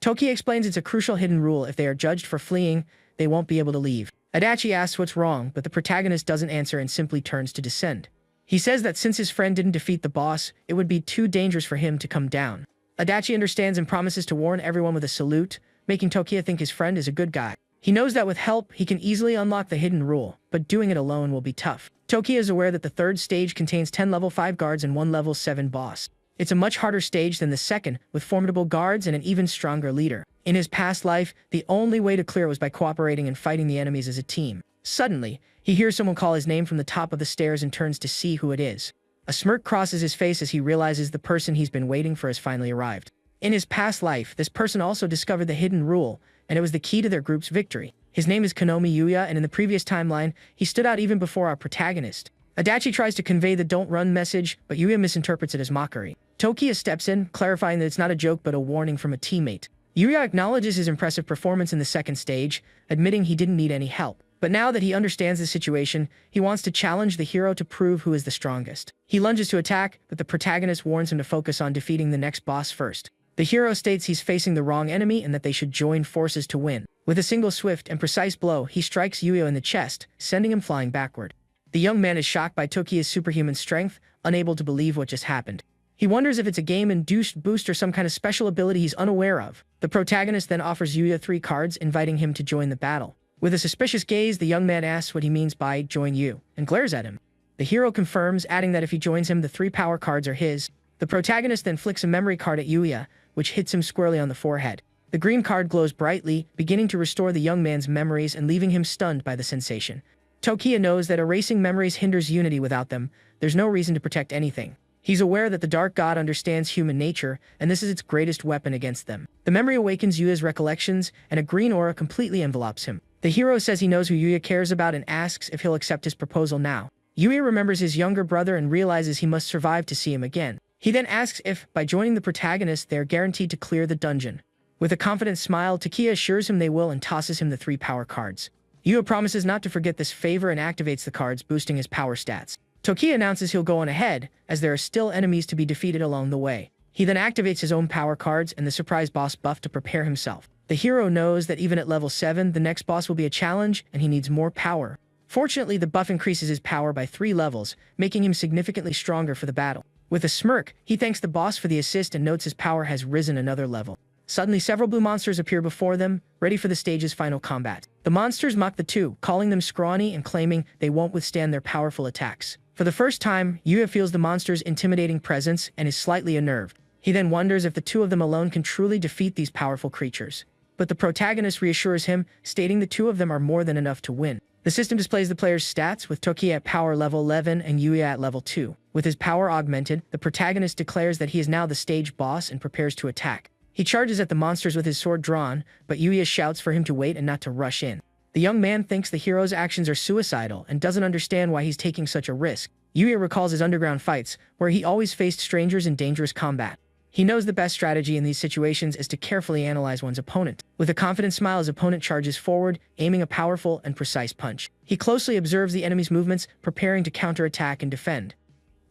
Toki explains it's a crucial hidden rule. If they are judged for fleeing, they won't be able to leave. Adachi asks what's wrong, but the protagonist doesn't answer and simply turns to descend. He says that since his friend didn't defeat the boss, it would be too dangerous for him to come down. Adachi understands and promises to warn everyone with a salute, making Tokiya think his friend is a good guy. He knows that with help, he can easily unlock the hidden rule, but doing it alone will be tough. Tokiya is aware that the 3rd stage contains 10 level 5 guards and 1 level 7 boss. It's a much harder stage than the 2nd, with formidable guards and an even stronger leader. In his past life, the only way to clear was by cooperating and fighting the enemies as a team. Suddenly, he hears someone call his name from the top of the stairs and turns to see who it is. A smirk crosses his face as he realizes the person he's been waiting for has finally arrived. In his past life, this person also discovered the hidden rule, and it was the key to their group's victory. His name is Konomi Yuya, and in the previous timeline, he stood out even before our protagonist. Adachi tries to convey the "don't run" message, but Yuya misinterprets it as mockery. Tokiya steps in, clarifying that it's not a joke but a warning from a teammate. Yuya acknowledges his impressive performance in the 2nd stage, admitting he didn't need any help. But now that he understands the situation, he wants to challenge the hero to prove who is the strongest. He lunges to attack, but the protagonist warns him to focus on defeating the next boss first. The hero states he's facing the wrong enemy and that they should join forces to win. With a single swift and precise blow, he strikes Yuya in the chest, sending him flying backward. The young man is shocked by Tokiya's superhuman strength, unable to believe what just happened. He wonders if it's a game-induced boost or some kind of special ability he's unaware of. The protagonist then offers Yuya 3 cards, inviting him to join the battle. With a suspicious gaze, the young man asks what he means by "join you," and glares at him. The hero confirms, adding that if he joins him, the 3 power cards are his. The protagonist then flicks a memory card at Yuya, which hits him squarely on the forehead. The green card glows brightly, beginning to restore the young man's memories and leaving him stunned by the sensation. Tokiya knows that erasing memories hinders unity. Without them, there's no reason to protect anything. He's aware that the Dark God understands human nature, and this is its greatest weapon against them. The memory awakens Yuya's recollections, and a green aura completely envelopes him. The hero says he knows who Yuya cares about and asks if he'll accept his proposal now. Yuya remembers his younger brother and realizes he must survive to see him again. He then asks if, by joining the protagonist, they are guaranteed to clear the dungeon. With a confident smile, Tokiya assures him they will and tosses him the 3 power cards. Yuya promises not to forget this favor and activates the cards, boosting his power stats. Tokiya announces he'll go on ahead, as there are still enemies to be defeated along the way. He then activates his own power cards and the surprise boss buff to prepare himself. The hero knows that even at level 7, the next boss will be a challenge, and he needs more power. Fortunately, the buff increases his power by 3 levels, making him significantly stronger for the battle. With a smirk, he thanks the boss for the assist and notes his power has risen another level. Suddenly, several blue monsters appear before them, ready for the stage's final combat. The monsters mock the 2, calling them scrawny and claiming they won't withstand their powerful attacks. For the first time, Yuya feels the monster's intimidating presence and is slightly unnerved. He then wonders if the 2 of them alone can truly defeat these powerful creatures. But the protagonist reassures him, stating the 2 of them are more than enough to win. The system displays the player's stats, with Tokiya at power level 11 and Yuya at level 2. With his power augmented, the protagonist declares that he is now the stage boss and prepares to attack. He charges at the monsters with his sword drawn, but Yuya shouts for him to wait and not to rush in. The young man thinks the hero's actions are suicidal and doesn't understand why he's taking such a risk. Yuya recalls his underground fights, where he always faced strangers in dangerous combat. He knows the best strategy in these situations is to carefully analyze one's opponent. With a confident smile, his opponent charges forward, aiming a powerful and precise punch. He closely observes the enemy's movements, preparing to counterattack and defend.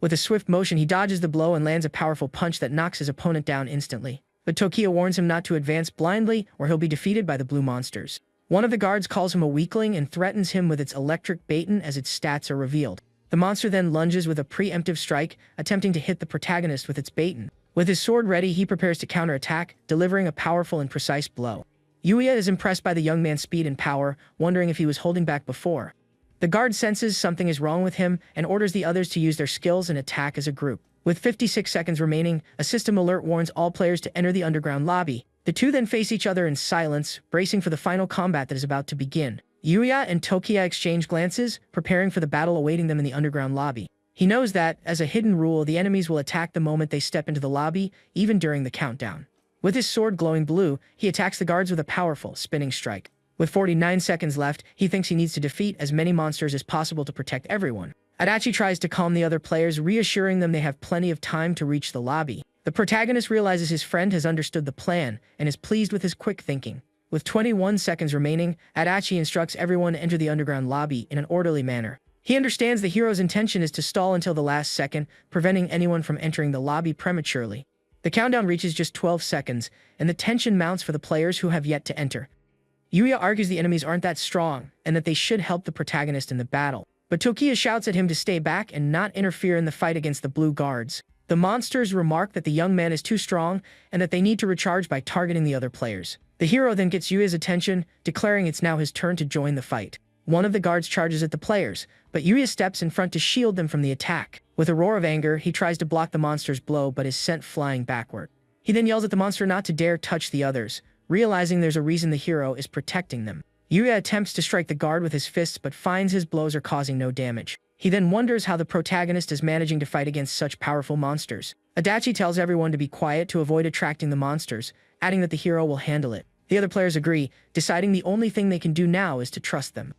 With a swift motion, he dodges the blow and lands a powerful punch that knocks his opponent down instantly. But Tokiya warns him not to advance blindly or he'll be defeated by the blue monsters. One of the guards calls him a weakling and threatens him with its electric baton as its stats are revealed. The monster then lunges with a preemptive strike, attempting to hit the protagonist with its baton. With his sword ready, he prepares to counterattack, delivering a powerful and precise blow. Yuya is impressed by the young man's speed and power, wondering if he was holding back before. The guard senses something is wrong with him and orders the others to use their skills and attack as a group. With 56 seconds remaining, a system alert warns all players to enter the underground lobby. The two then face each other in silence, bracing for the final combat that is about to begin. Yuya and Tokiya exchange glances, preparing for the battle awaiting them in the underground lobby. He knows that, as a hidden rule, the enemies will attack the moment they step into the lobby, even during the countdown. With his sword glowing blue, he attacks the guards with a powerful, spinning strike. With 49 seconds left, he thinks he needs to defeat as many monsters as possible to protect everyone. Adachi tries to calm the other players, reassuring them they have plenty of time to reach the lobby. The protagonist realizes his friend has understood the plan and is pleased with his quick thinking. With 21 seconds remaining, Adachi instructs everyone to enter the underground lobby in an orderly manner. He understands the hero's intention is to stall until the last second, preventing anyone from entering the lobby prematurely. The countdown reaches just 12 seconds, and the tension mounts for the players who have yet to enter. Yuya argues the enemies aren't that strong, and that they should help the protagonist in the battle. But Tokiya shouts at him to stay back and not interfere in the fight against the blue guards. The monsters remark that the young man is too strong, and that they need to recharge by targeting the other players. The hero then gets Yuya's attention, declaring it's now his turn to join the fight. One of the guards charges at the players, but Yuya steps in front to shield them from the attack. With a roar of anger, he tries to block the monster's blow but is sent flying backward. He then yells at the monster not to dare touch the others, realizing there's a reason the hero is protecting them. Yuya attempts to strike the guard with his fists but finds his blows are causing no damage. He then wonders how the protagonist is managing to fight against such powerful monsters. Adachi tells everyone to be quiet to avoid attracting the monsters, adding that the hero will handle it. The other players agree, deciding the only thing they can do now is to trust them.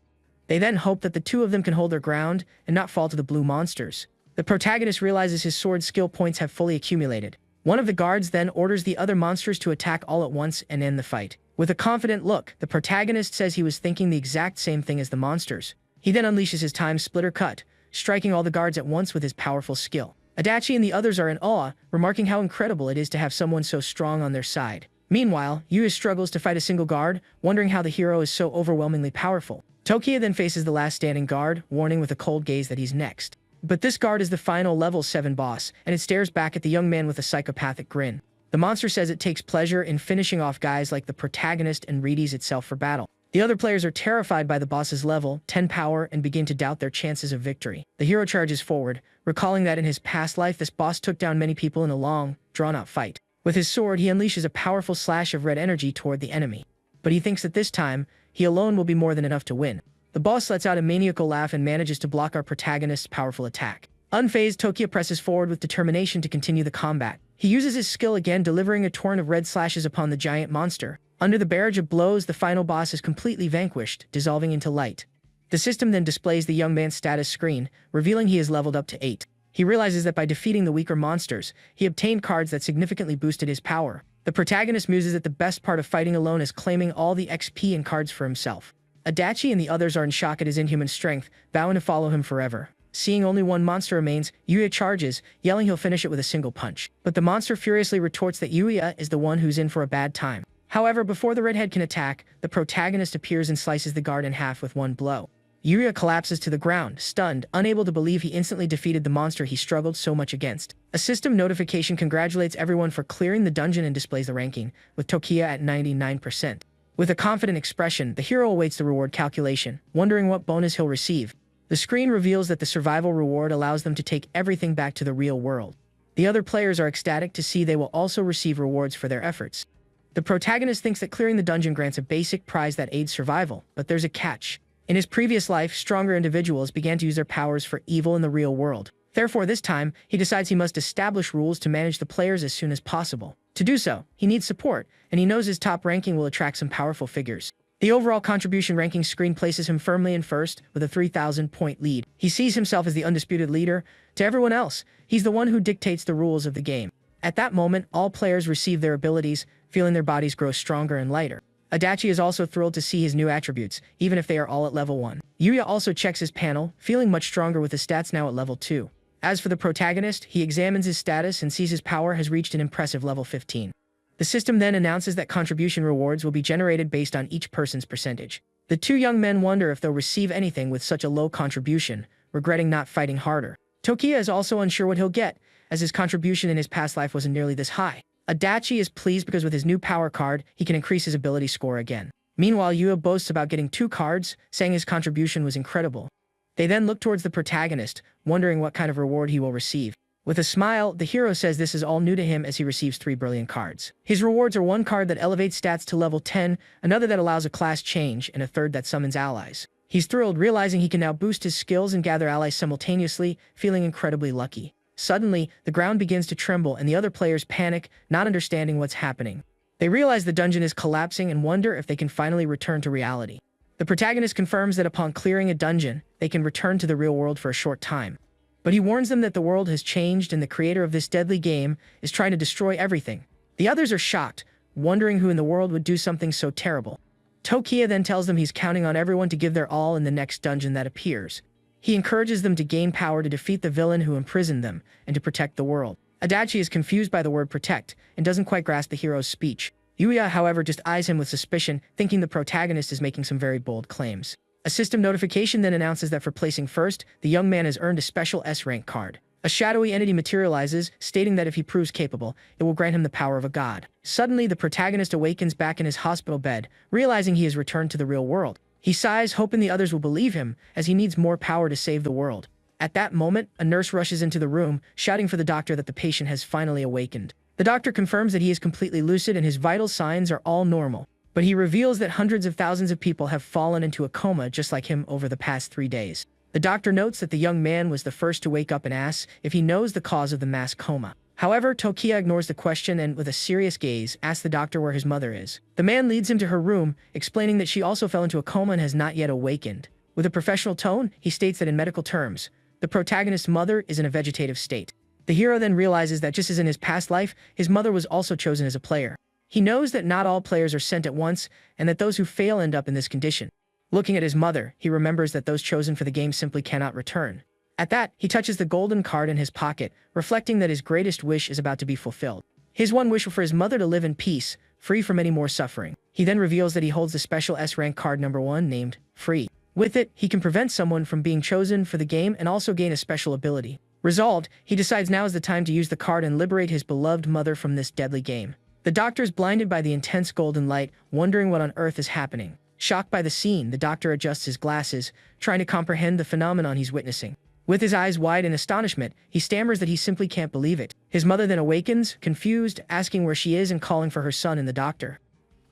They then hope that the two of them can hold their ground and not fall to the blue monsters. The protagonist realizes his sword skill points have fully accumulated. One of the guards then orders the other monsters to attack all at once and end the fight. With a confident look, the protagonist says he was thinking the exact same thing as the monsters. He then unleashes his time splitter cut, striking all the guards at once with his powerful skill. Adachi and the others are in awe, remarking how incredible it is to have someone so strong on their side. Meanwhile, Yuya struggles to fight a single guard, wondering how the hero is so overwhelmingly powerful. Tokiya then faces the last standing guard, warning with a cold gaze that he's next. But this guard is the final level 7 boss, and it stares back at the young man with a psychopathic grin. The monster says it takes pleasure in finishing off guys like the protagonist and readies itself for battle. The other players are terrified by the boss's level 10 power and begin to doubt their chances of victory. The hero charges forward, recalling that in his past life this boss took down many people in a long, drawn-out fight. With his sword, he unleashes a powerful slash of red energy toward the enemy. But he thinks that this time, he alone will be more than enough to win. The boss lets out a maniacal laugh and manages to block our protagonist's powerful attack. Unfazed, Tokiya presses forward with determination to continue the combat. He uses his skill again, delivering a torrent of red slashes upon the giant monster. Under the barrage of blows, the final boss is completely vanquished, dissolving into light. The system then displays the young man's status screen, revealing he is leveled up to 8. He realizes that by defeating the weaker monsters, he obtained cards that significantly boosted his power. The protagonist muses that the best part of fighting alone is claiming all the XP and cards for himself. Adachi and the others are in shock at his inhuman strength, vowing to follow him forever. Seeing only one monster remains, Yuya charges, yelling he'll finish it with a single punch. But the monster furiously retorts that Yuya is the one who's in for a bad time. However, before the redhead can attack, the protagonist appears and slices the guard in half with one blow. Yuya collapses to the ground, stunned, unable to believe he instantly defeated the monster he struggled so much against. A system notification congratulates everyone for clearing the dungeon and displays the ranking, with Tokiya at 99%. With a confident expression, the hero awaits the reward calculation, wondering what bonus he'll receive. The screen reveals that the survival reward allows them to take everything back to the real world. The other players are ecstatic to see they will also receive rewards for their efforts. The protagonist thinks that clearing the dungeon grants a basic prize that aids survival, but there's a catch. In his previous life, stronger individuals began to use their powers for evil in the real world. Therefore, this time, he decides he must establish rules to manage the players as soon as possible. To do so, he needs support, and he knows his top ranking will attract some powerful figures. The overall contribution ranking screen places him firmly in first, with a 3,000-point lead. He sees himself as the undisputed leader. To everyone else, he's the one who dictates the rules of the game. At that moment, all players receive their abilities, feeling their bodies grow stronger and lighter. Adachi is also thrilled to see his new attributes, even if they are all at level 1. Yuya also checks his panel, feeling much stronger with his stats now at level 2. As for the protagonist, he examines his status and sees his power has reached an impressive level 15. The system then announces that contribution rewards will be generated based on each person's percentage. The two young men wonder if they'll receive anything with such a low contribution, regretting not fighting harder. Tokiya is also unsure what he'll get, as his contribution in his past life wasn't nearly this high. Adachi is pleased because with his new power card, he can increase his ability score again. Meanwhile, Yuya boasts about getting 2 cards, saying his contribution was incredible. They then look towards the protagonist, wondering what kind of reward he will receive. With a smile, the hero says this is all new to him as he receives 3 brilliant cards. His rewards are 1 card that elevates stats to level 10, another that allows a class change, and a third that summons allies. He's thrilled, realizing he can now boost his skills and gather allies simultaneously, feeling incredibly lucky. Suddenly, the ground begins to tremble and the other players panic, not understanding what's happening. They realize the dungeon is collapsing and wonder if they can finally return to reality. The protagonist confirms that upon clearing a dungeon, they can return to the real world for a short time. But he warns them that the world has changed and the creator of this deadly game is trying to destroy everything. The others are shocked, wondering who in the world would do something so terrible. Tokiya then tells them he's counting on everyone to give their all in the next dungeon that appears. He encourages them to gain power to defeat the villain who imprisoned them and to protect the world. Adachi is confused by the word protect and doesn't quite grasp the hero's speech. Yuya, however, just eyes him with suspicion, thinking the protagonist is making some very bold claims. A system notification then announces that for placing first, the young man has earned a special S-rank card. A shadowy entity materializes, stating that if he proves capable, it will grant him the power of a god. Suddenly, the protagonist awakens back in his hospital bed, realizing he has returned to the real world. He sighs, hoping the others will believe him, as he needs more power to save the world. At that moment, a nurse rushes into the room, shouting for the doctor that the patient has finally awakened. The doctor confirms that he is completely lucid and his vital signs are all normal. But he reveals that hundreds of thousands of people have fallen into a coma just like him over the past 3 days. The doctor notes that the young man was the first to wake up and asks if he knows the cause of the mass coma. However, Tokiya ignores the question and, with a serious gaze, asks the doctor where his mother is. The man leads him to her room, explaining that she also fell into a coma and has not yet awakened. With a professional tone, he states that in medical terms, the protagonist's mother is in a vegetative state. The hero then realizes that just as in his past life, his mother was also chosen as a player. He knows that not all players are sent at once, and that those who fail end up in this condition. Looking at his mother, he remembers that those chosen for the game simply cannot return. At that, he touches the golden card in his pocket, reflecting that his greatest wish is about to be fulfilled. His one wish was for his mother to live in peace, free from any more suffering. He then reveals that he holds the special S-rank card number 1 named Free. With it, he can prevent someone from being chosen for the game and also gain a special ability. Resolved, he decides now is the time to use the card and liberate his beloved mother from this deadly game. The doctor is blinded by the intense golden light, wondering what on earth is happening. Shocked by the scene, the doctor adjusts his glasses, trying to comprehend the phenomenon he's witnessing. With his eyes wide in astonishment, he stammers that he simply can't believe it. His mother then awakens, confused, asking where she is and calling for her son and the doctor.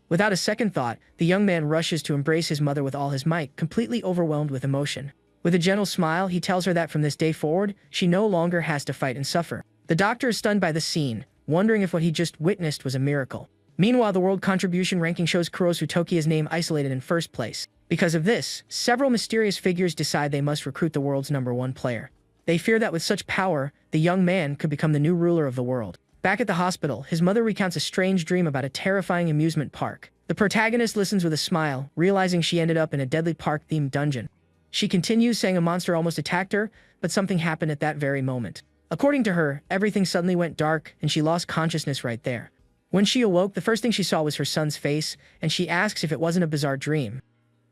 Without a second thought, the young man rushes to embrace his mother with all his might, completely overwhelmed with emotion. With a gentle smile, he tells her that from this day forward, she no longer has to fight and suffer. The doctor is stunned by the scene, wondering if what he just witnessed was a miracle. Meanwhile, the world contribution ranking shows Kurosu Tokiya's name isolated in first place. Because of this, several mysterious figures decide they must recruit the world's number 1 player. They fear that with such power, the young man could become the new ruler of the world. Back at the hospital, his mother recounts a strange dream about a terrifying amusement park. The protagonist listens with a smile, realizing she ended up in a deadly park-themed dungeon. She continues, saying a monster almost attacked her, but something happened at that very moment. According to her, everything suddenly went dark and she lost consciousness right there. When she awoke, the first thing she saw was her son's face, and she asks if it wasn't a bizarre dream.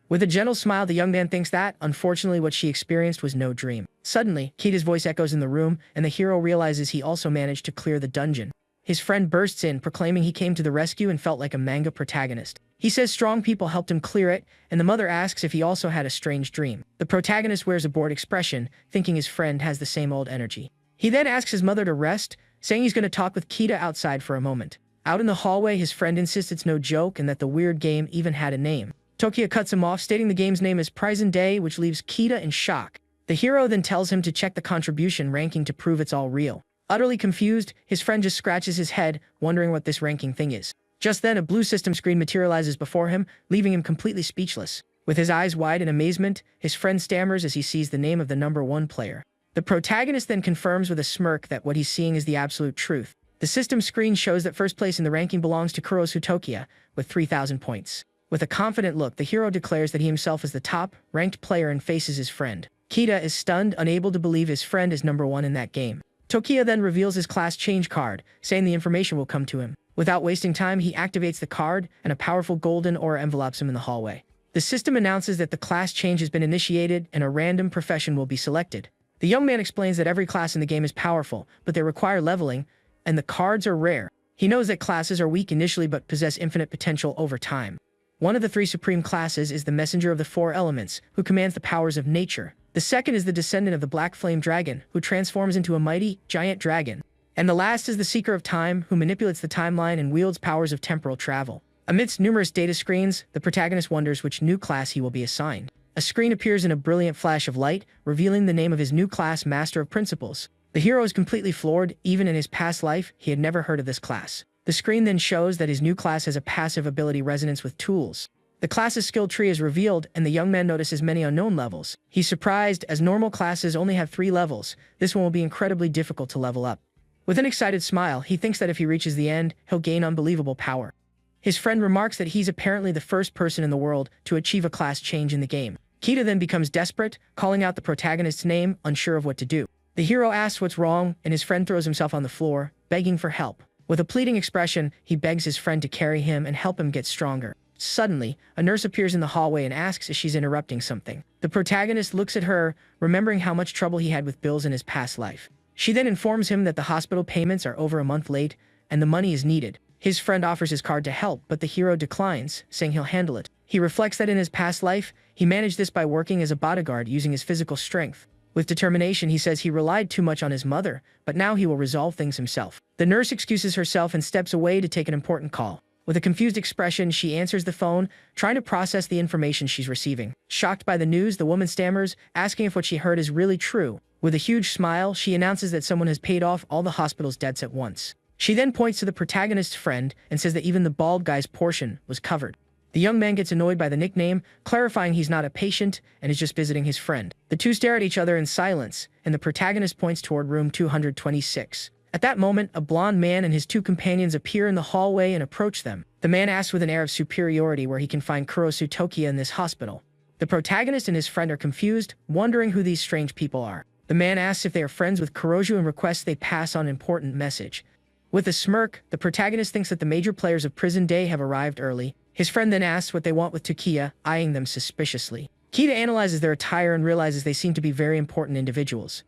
With a gentle smile, the young man thinks that, unfortunately, what she experienced was no dream. Suddenly, Kita's voice echoes in the room, and the hero realizes he also managed to clear the dungeon. His friend bursts in, proclaiming he came to the rescue and felt like a manga protagonist. He says strong people helped him clear it, and the mother asks if he also had a strange dream. The protagonist wears a bored expression, thinking his friend has the same old energy. He then asks his mother to rest, saying he's going to talk with Kita outside for a moment. Out in the hallway, his friend insists it's no joke and that the weird game even had a name. Tokiya cuts him off, stating the game's name is Prison Day, which leaves Kita in shock. The hero then tells him to check the contribution ranking to prove it's all real. Utterly confused, his friend just scratches his head, wondering what this ranking thing is. Just then, a blue system screen materializes before him, leaving him completely speechless. With his eyes wide in amazement, his friend stammers as he sees the name of the number 1 player. The protagonist then confirms with a smirk that what he's seeing is the absolute truth. The system screen shows that first place in the ranking belongs to Kurosu Tokiya, with 3,000 points. With a confident look, the hero declares that he himself is the top-ranked player and faces his friend. Kita is stunned, unable to believe his friend is number 1 in that game. Tokiya then reveals his class change card, saying the information will come to him. Without wasting time, he activates the card, and a powerful golden aura envelopes him in the hallway. The system announces that the class change has been initiated and a random profession will be selected. The young man explains that every class in the game is powerful, but they require leveling, and the cards are rare. He knows that classes are weak initially but possess infinite potential over time. One of the 3 supreme classes is the Messenger of the 4 Elements, who commands the powers of nature. The second is the descendant of the Black Flame Dragon, who transforms into a mighty, giant dragon. And the last is the Seeker of Time, who manipulates the timeline and wields powers of temporal travel. Amidst numerous data screens, the protagonist wonders which new class he will be assigned. A screen appears in a brilliant flash of light, revealing the name of his new class, Master of Principles. The hero is completely floored. Even in his past life, he had never heard of this class. The screen then shows that his new class has a passive ability resonance with tools. The class's skill tree is revealed, and the young man notices many unknown levels. He's surprised, as normal classes only have 3 levels. This one will be incredibly difficult to level up. With an excited smile, he thinks that if he reaches the end, he'll gain unbelievable power. His friend remarks that he's apparently the first person in the world to achieve a class change in the game. Kita then becomes desperate, calling out the protagonist's name, unsure of what to do. The hero asks what's wrong, and his friend throws himself on the floor, begging for help. With a pleading expression, he begs his friend to carry him and help him get stronger. Suddenly, a nurse appears in the hallway and asks if she's interrupting something. The protagonist looks at her, remembering how much trouble he had with bills in his past life. She then informs him that the hospital payments are over a month late, and the money is needed. His friend offers his card to help, but the hero declines, saying he'll handle it. He reflects that in his past life, he managed this by working as a bodyguard using his physical strength. With determination, he says he relied too much on his mother, but now he will resolve things himself. The nurse excuses herself and steps away to take an important call. With a confused expression, she answers the phone, trying to process the information she's receiving. Shocked by the news, the woman stammers, asking if what she heard is really true. With a huge smile, she announces that someone has paid off all the hospital's debts at once. She then points to the protagonist's friend and says that even the bald guy's portion was covered. The young man gets annoyed by the nickname, clarifying he's not a patient and is just visiting his friend. The two stare at each other in silence, and the protagonist points toward room 226. At that moment, a blond man and his 2 companions appear in the hallway and approach them. The man asks with an air of superiority where he can find Kurosu Tokiya in this hospital. The protagonist and his friend are confused, wondering who these strange people are. The man asks if they are friends with Kuroju and requests they pass on an important message. With a smirk, the protagonist thinks that the major players of Prison Day have arrived early. His friend then asks what they want with Tokiya, eyeing them suspiciously. Kita analyzes their attire and realizes they seem to be very important individuals.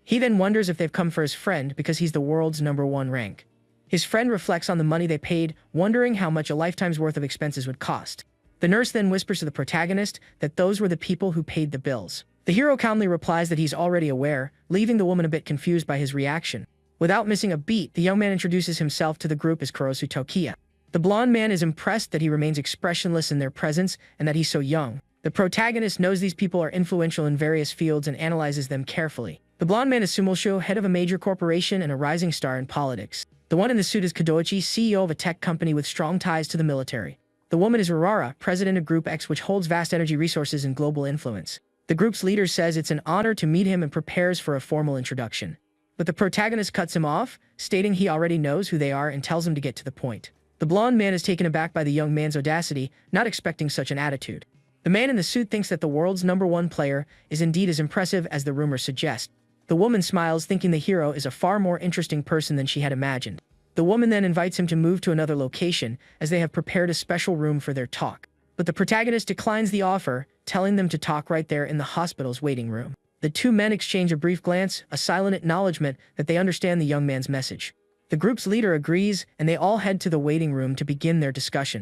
He then wonders if they've come for his friend because he's the world's #1 rank. His friend reflects on the money they paid, wondering how much a lifetime's worth of expenses would cost. The nurse then whispers to the protagonist that those were the people who paid the bills. The hero calmly replies that he's already aware, leaving the woman a bit confused by his reaction. Without missing a beat, the young man introduces himself to the group as Kurosu Tokiya. The blonde man is impressed that he remains expressionless in their presence and that he's so young. The protagonist knows these people are influential in various fields and analyzes them carefully. The blonde man is Sumulsho, head of a major corporation and a rising star in politics. The one in the suit is Kadoichi, CEO of a tech company with strong ties to the military. The woman is Urara, president of Group X, which holds vast energy resources and global influence. The group's leader says it's an honor to meet him and prepares for a formal introduction. But the protagonist cuts him off, stating he already knows who they are and tells him to get to the point. The blonde man is taken aback by the young man's audacity, not expecting such an attitude. The man in the suit thinks that the world's #1 player is indeed as impressive as the rumors suggest. The woman smiles, thinking the hero is a far more interesting person than she had imagined. The woman then invites him to move to another location, as they have prepared a special room for their talk. But the protagonist declines the offer, telling them to talk right there in the hospital's waiting room. The 2 men exchange a brief glance, a silent acknowledgement that they understand the young man's message. The group's leader agrees, and they all head to the waiting room to begin their discussion.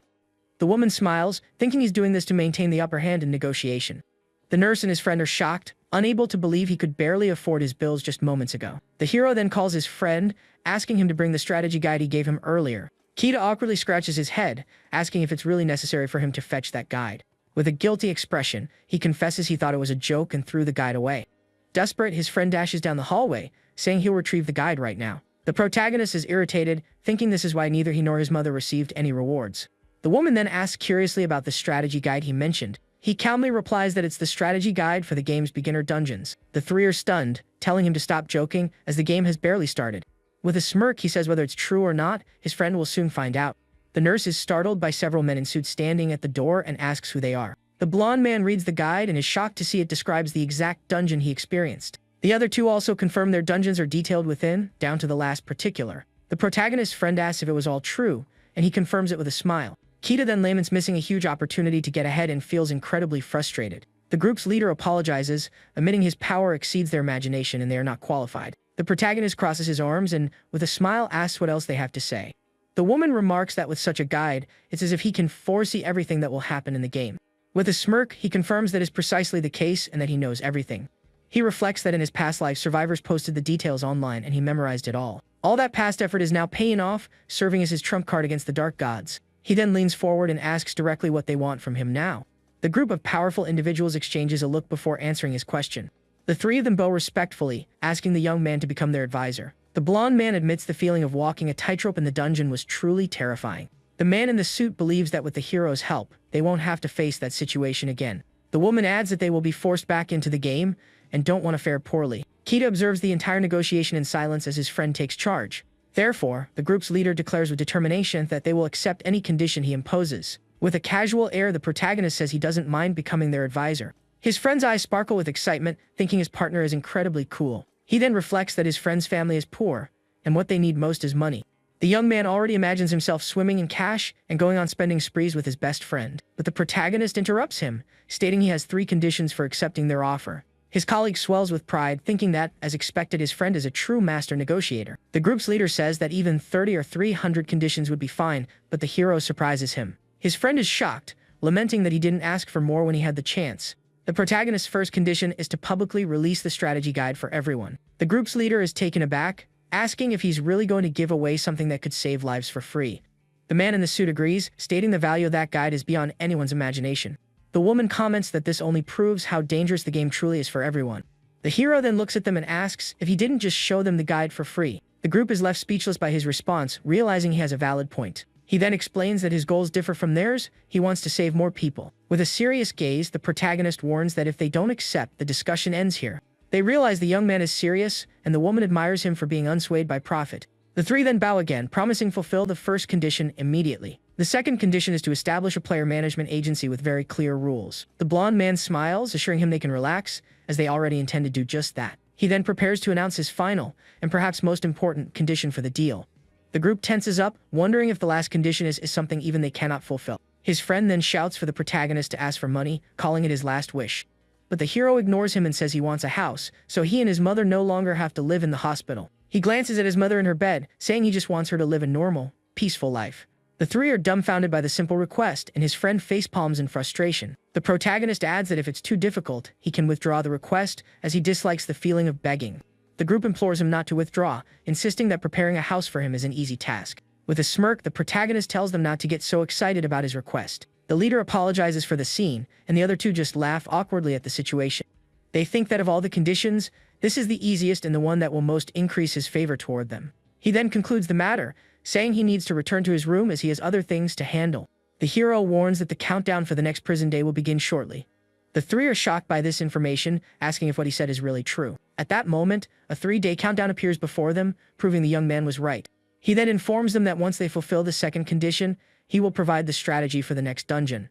The woman smiles, thinking he's doing this to maintain the upper hand in negotiation. The nurse and his friend are shocked, unable to believe he could barely afford his bills just moments ago. The hero then calls his friend, asking him to bring the strategy guide he gave him earlier. Kita awkwardly scratches his head, asking if it's really necessary for him to fetch that guide. With a guilty expression, he confesses he thought it was a joke and threw the guide away. Desperate, his friend dashes down the hallway, saying he'll retrieve the guide right now. The protagonist is irritated, thinking this is why neither he nor his mother received any rewards. The woman then asks curiously about the strategy guide he mentioned. He calmly replies that it's the strategy guide for the game's beginner dungeons. The 3 are stunned, telling him to stop joking, as the game has barely started. With a smirk, he says whether it's true or not, his friend will soon find out. The nurse is startled by several men in suits standing at the door and asks who they are. The blonde man reads the guide and is shocked to see it describes the exact dungeon he experienced. The other two also confirm their dungeons are detailed within, down to the last particular. The protagonist's friend asks if it was all true, and he confirms it with a smile. Kita then laments missing a huge opportunity to get ahead and feels incredibly frustrated. The group's leader apologizes, admitting his power exceeds their imagination and they are not qualified. The protagonist crosses his arms and, with a smile, asks what else they have to say. The woman remarks that with such a guide, it's as if he can foresee everything that will happen in the game. With a smirk, he confirms that is precisely the case and that he knows everything. He reflects that in his past life, survivors posted the details online and he memorized it all. All that past effort is now paying off, serving as his trump card against the dark gods. He then leans forward and asks directly what they want from him now. The group of powerful individuals exchanges a look before answering his question. The three of them bow respectfully, asking the young man to become their advisor. The blonde man admits the feeling of walking a tightrope in the dungeon was truly terrifying. The man in the suit believes that with the hero's help, they won't have to face that situation again. The woman adds that they will be forced back into the game and don't want to fare poorly. Kita observes the entire negotiation in silence as his friend takes charge. Therefore, the group's leader declares with determination that they will accept any condition he imposes. With a casual air, the protagonist says he doesn't mind becoming their advisor. His friend's eyes sparkle with excitement, thinking his partner is incredibly cool. He then reflects that his friend's family is poor, and what they need most is money. The young man already imagines himself swimming in cash and going on spending sprees with his best friend. But the protagonist interrupts him, stating he has 3 conditions for accepting their offer. His colleague swells with pride, thinking that, as expected, his friend is a true master negotiator. The group's leader says that even 30 or 300 conditions would be fine, but the hero surprises him. His friend is shocked, lamenting that he didn't ask for more when he had the chance. The protagonist's first condition is to publicly release the strategy guide for everyone. The group's leader is taken aback, asking if he's really going to give away something that could save lives for free. The man in the suit agrees, stating the value of that guide is beyond anyone's imagination. The woman comments that this only proves how dangerous the game truly is for everyone. The hero then looks at them and asks if he didn't just show them the guide for free. The group is left speechless by his response, realizing he has a valid point. He then explains that his goals differ from theirs. He wants to save more people. With a serious gaze, the protagonist warns that if they don't accept, the discussion ends here. They realize the young man is serious, and the woman admires him for being unswayed by profit. The three then bow again, promising fulfill the first condition immediately. The second condition is to establish a player management agency with very clear rules. The blonde man smiles, assuring him they can relax, as they already intend to do just that. He then prepares to announce his final, and perhaps most important, condition for the deal. The group tenses up, wondering if the last condition is something even they cannot fulfill. His friend then shouts for the protagonist to ask for money, calling it his last wish. But the hero ignores him and says he wants a house, so he and his mother no longer have to live in the hospital. He glances at his mother in her bed, saying he just wants her to live a normal, peaceful life. The three are dumbfounded by the simple request, and his friend facepalms in frustration. The protagonist adds that if it's too difficult, he can withdraw the request, as he dislikes the feeling of begging. The group implores him not to withdraw, insisting that preparing a house for him is an easy task. With a smirk, the protagonist tells them not to get so excited about his request. The leader apologizes for the scene, and the other two just laugh awkwardly at the situation. They think that of all the conditions, this is the easiest and the one that will most increase his favor toward them. He then concludes the matter, saying he needs to return to his room as he has other things to handle. The hero warns that the countdown for the next prison day will begin shortly. The three are shocked by this information, asking if what he said is really true. At that moment, a 3-day countdown appears before them, proving the young man was right. He then informs them that once they fulfill the second condition, he will provide the strategy for the next dungeon.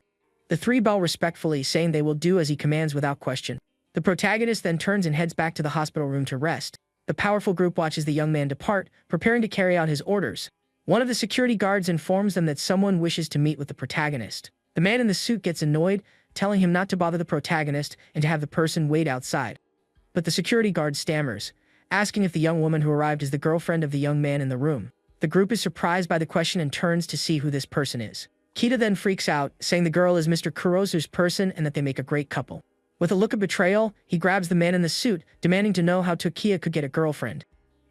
The three bow respectfully, saying they will do as he commands without question. The protagonist then turns and heads back to the hospital room to rest. The powerful group watches the young man depart, preparing to carry out his orders. One of the security guards informs them that someone wishes to meet with the protagonist. The man in the suit gets annoyed, telling him not to bother the protagonist and to have the person wait outside. But the security guard stammers, asking if the young woman who arrived is the girlfriend of the young man in the room. The group is surprised by the question and turns to see who this person is. Kita then freaks out, saying the girl is Mr. Kurosu's person and that they make a great couple. With a look of betrayal, he grabs the man in the suit, demanding to know how Tokiya could get a girlfriend.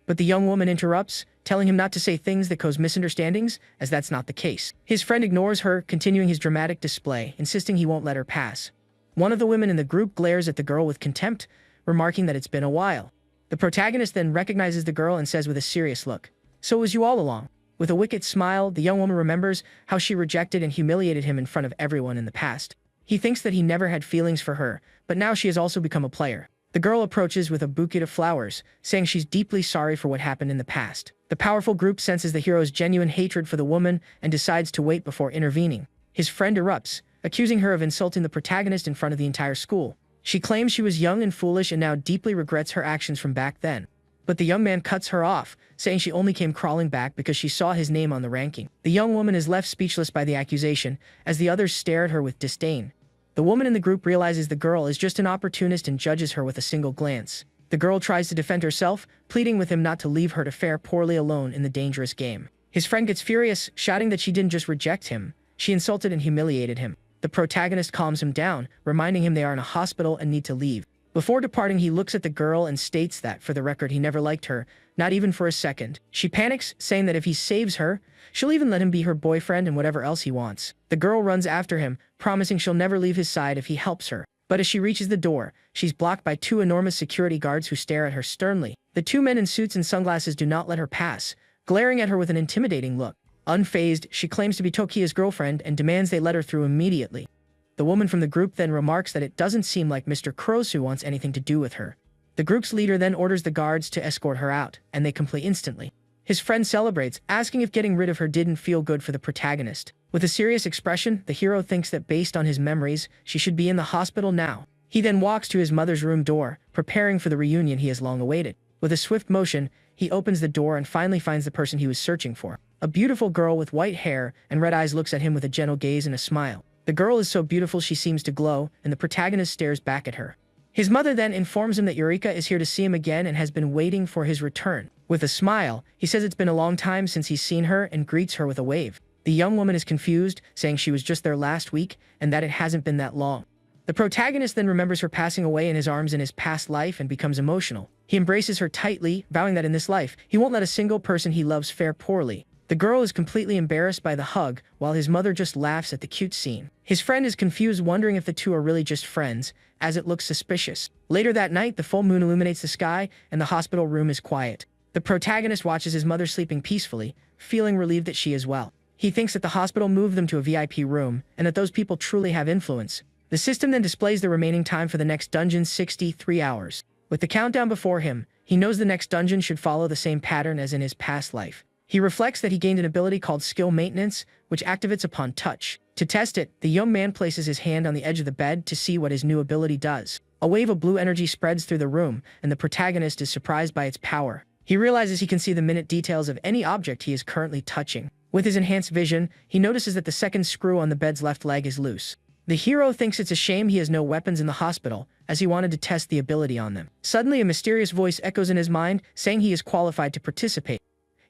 But the young woman interrupts, telling him not to say things that cause misunderstandings, as that's not the case. His friend ignores her, continuing his dramatic display, insisting he won't let her pass. One of the women in the group glares at the girl with contempt, remarking that it's been a while. The protagonist then recognizes the girl and says with a serious look, "So it was you all along." With a wicked smile, the young woman remembers how she rejected and humiliated him in front of everyone in the past. He thinks that he never had feelings for her, but now she has also become a player. The girl approaches with a bouquet of flowers, saying she's deeply sorry for what happened in the past. The powerful group senses the hero's genuine hatred for the woman and decides to wait before intervening. His friend erupts, accusing her of insulting the protagonist in front of the entire school. She claims she was young and foolish and now deeply regrets her actions from back then. But the young man cuts her off, saying she only came crawling back because she saw his name on the ranking. The young woman is left speechless by the accusation, as the others stare at her with disdain. The woman in the group realizes the girl is just an opportunist and judges her with a single glance. The girl tries to defend herself, pleading with him not to leave her to fare poorly alone in the dangerous game. His friend gets furious, shouting that she didn't just reject him, she insulted and humiliated him. The protagonist calms him down, reminding him they are in a hospital and need to leave. Before departing, he looks at the girl and states that, for the record, he never liked her, not even for a second. She panics, saying that if he saves her, she'll even let him be her boyfriend and whatever else he wants. The girl runs after him, promising she'll never leave his side if he helps her. But as she reaches the door, she's blocked by two enormous security guards who stare at her sternly. The two men in suits and sunglasses do not let her pass, glaring at her with an intimidating look. Unfazed, she claims to be Tokia's girlfriend and demands they let her through immediately. The woman from the group then remarks that it doesn't seem like Mr. Kurosu wants anything to do with her. The group's leader then orders the guards to escort her out, and they complete instantly. His friend celebrates, asking if getting rid of her didn't feel good for the protagonist. With a serious expression, the hero thinks that based on his memories, she should be in the hospital now. He then walks to his mother's room door, preparing for the reunion he has long awaited. With a swift motion, he opens the door and finally finds the person he was searching for. A beautiful girl with white hair and red eyes looks at him with a gentle gaze and a smile. The girl is so beautiful she seems to glow, and the protagonist stares back at her. His mother then informs him that Eureka is here to see him again and has been waiting for his return. With a smile, he says it's been a long time since he's seen her and greets her with a wave. The young woman is confused, saying she was just there last week and that it hasn't been that long. The protagonist then remembers her passing away in his arms in his past life and becomes emotional. He embraces her tightly, vowing that in this life, he won't let a single person he loves fare poorly. The girl is completely embarrassed by the hug, while his mother just laughs at the cute scene. His friend is confused, wondering if the two are really just friends, as it looks suspicious. Later that night, the full moon illuminates the sky, and the hospital room is quiet. The protagonist watches his mother sleeping peacefully, feeling relieved that she is well. He thinks that the hospital moved them to a VIP room, and that those people truly have influence. The system then displays the remaining time for the next dungeon, 63 hours. With the countdown before him, he knows the next dungeon should follow the same pattern as in his past life. He reflects that he gained an ability called Skill Maintenance, which activates upon touch. To test it, the young man places his hand on the edge of the bed to see what his new ability does. A wave of blue energy spreads through the room, and the protagonist is surprised by its power. He realizes he can see the minute details of any object he is currently touching. With his enhanced vision, he notices that the second screw on the bed's left leg is loose. The hero thinks it's a shame he has no weapons in the hospital, as he wanted to test the ability on them. Suddenly, a mysterious voice echoes in his mind, saying he is qualified to participate.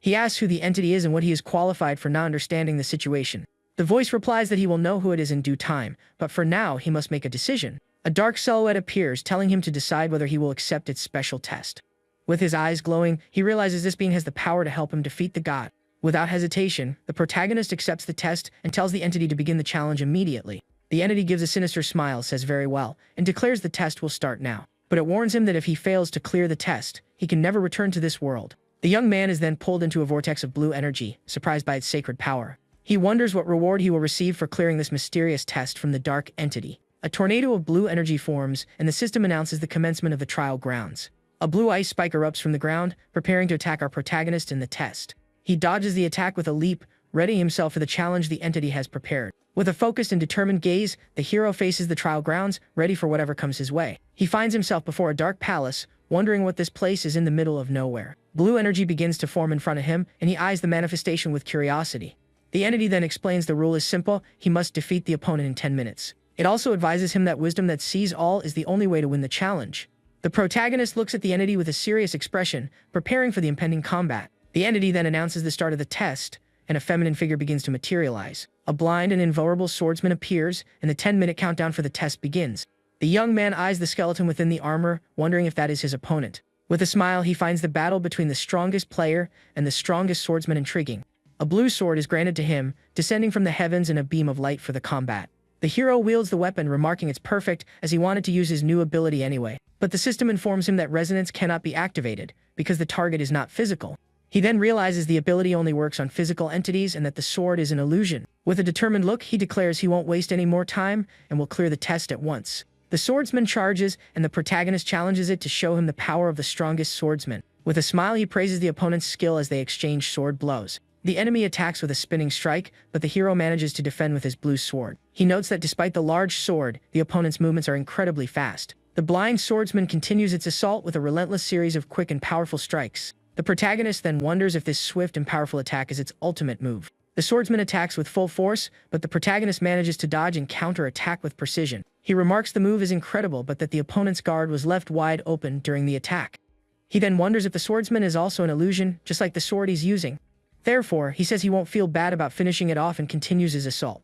He asks who the entity is and what he is qualified for, not understanding the situation. The voice replies that he will know who it is in due time, but for now he must make a decision. A dark silhouette appears, telling him to decide whether he will accept its special test. With his eyes glowing, he realizes this being has the power to help him defeat the god. Without hesitation, the protagonist accepts the test and tells the entity to begin the challenge immediately. The entity gives a sinister smile, says very well, and declares the test will start now. But it warns him that if he fails to clear the test, he can never return to this world. The young man is then pulled into a vortex of blue energy, surprised by its sacred power. He wonders what reward he will receive for clearing this mysterious test from the dark entity. A tornado of blue energy forms, and the system announces the commencement of the trial grounds. A blue ice spike erupts from the ground, preparing to attack our protagonist in the test. He dodges the attack with a leap, readying himself for the challenge the entity has prepared. With a focused and determined gaze, the hero faces the trial grounds, ready for whatever comes his way. He finds himself before a dark palace, wondering what this place is in the middle of nowhere. Blue energy begins to form in front of him, and he eyes the manifestation with curiosity. The entity then explains the rule is simple: he must defeat the opponent in 10 minutes. It also advises him that wisdom that sees all is the only way to win the challenge. The protagonist looks at the entity with a serious expression, preparing for the impending combat. The entity then announces the start of the test, and a feminine figure begins to materialize. A blind and invulnerable swordsman appears, and the 10-minute countdown for the test begins. The young man eyes the skeleton within the armor, wondering if that is his opponent. With a smile, he finds the battle between the strongest player and the strongest swordsman intriguing. A blue sword is granted to him, descending from the heavens in a beam of light for the combat. The hero wields the weapon, remarking it's perfect, as he wanted to use his new ability anyway. But the system informs him that resonance cannot be activated, because the target is not physical. He then realizes the ability only works on physical entities and that the sword is an illusion. With a determined look, he declares he won't waste any more time and will clear the test at once. The swordsman charges, and the protagonist challenges it to show him the power of the strongest swordsman. With a smile, he praises the opponent's skill as they exchange sword blows. The enemy attacks with a spinning strike, but the hero manages to defend with his blue sword. He notes that despite the large sword, the opponent's movements are incredibly fast. The blind swordsman continues its assault with a relentless series of quick and powerful strikes. The protagonist then wonders if this swift and powerful attack is its ultimate move. The swordsman attacks with full force, but the protagonist manages to dodge and counter-attack with precision. He remarks the move is incredible, but that the opponent's guard was left wide open during the attack. He then wonders if the swordsman is also an illusion, just like the sword he's using. Therefore, he says he won't feel bad about finishing it off and continues his assault.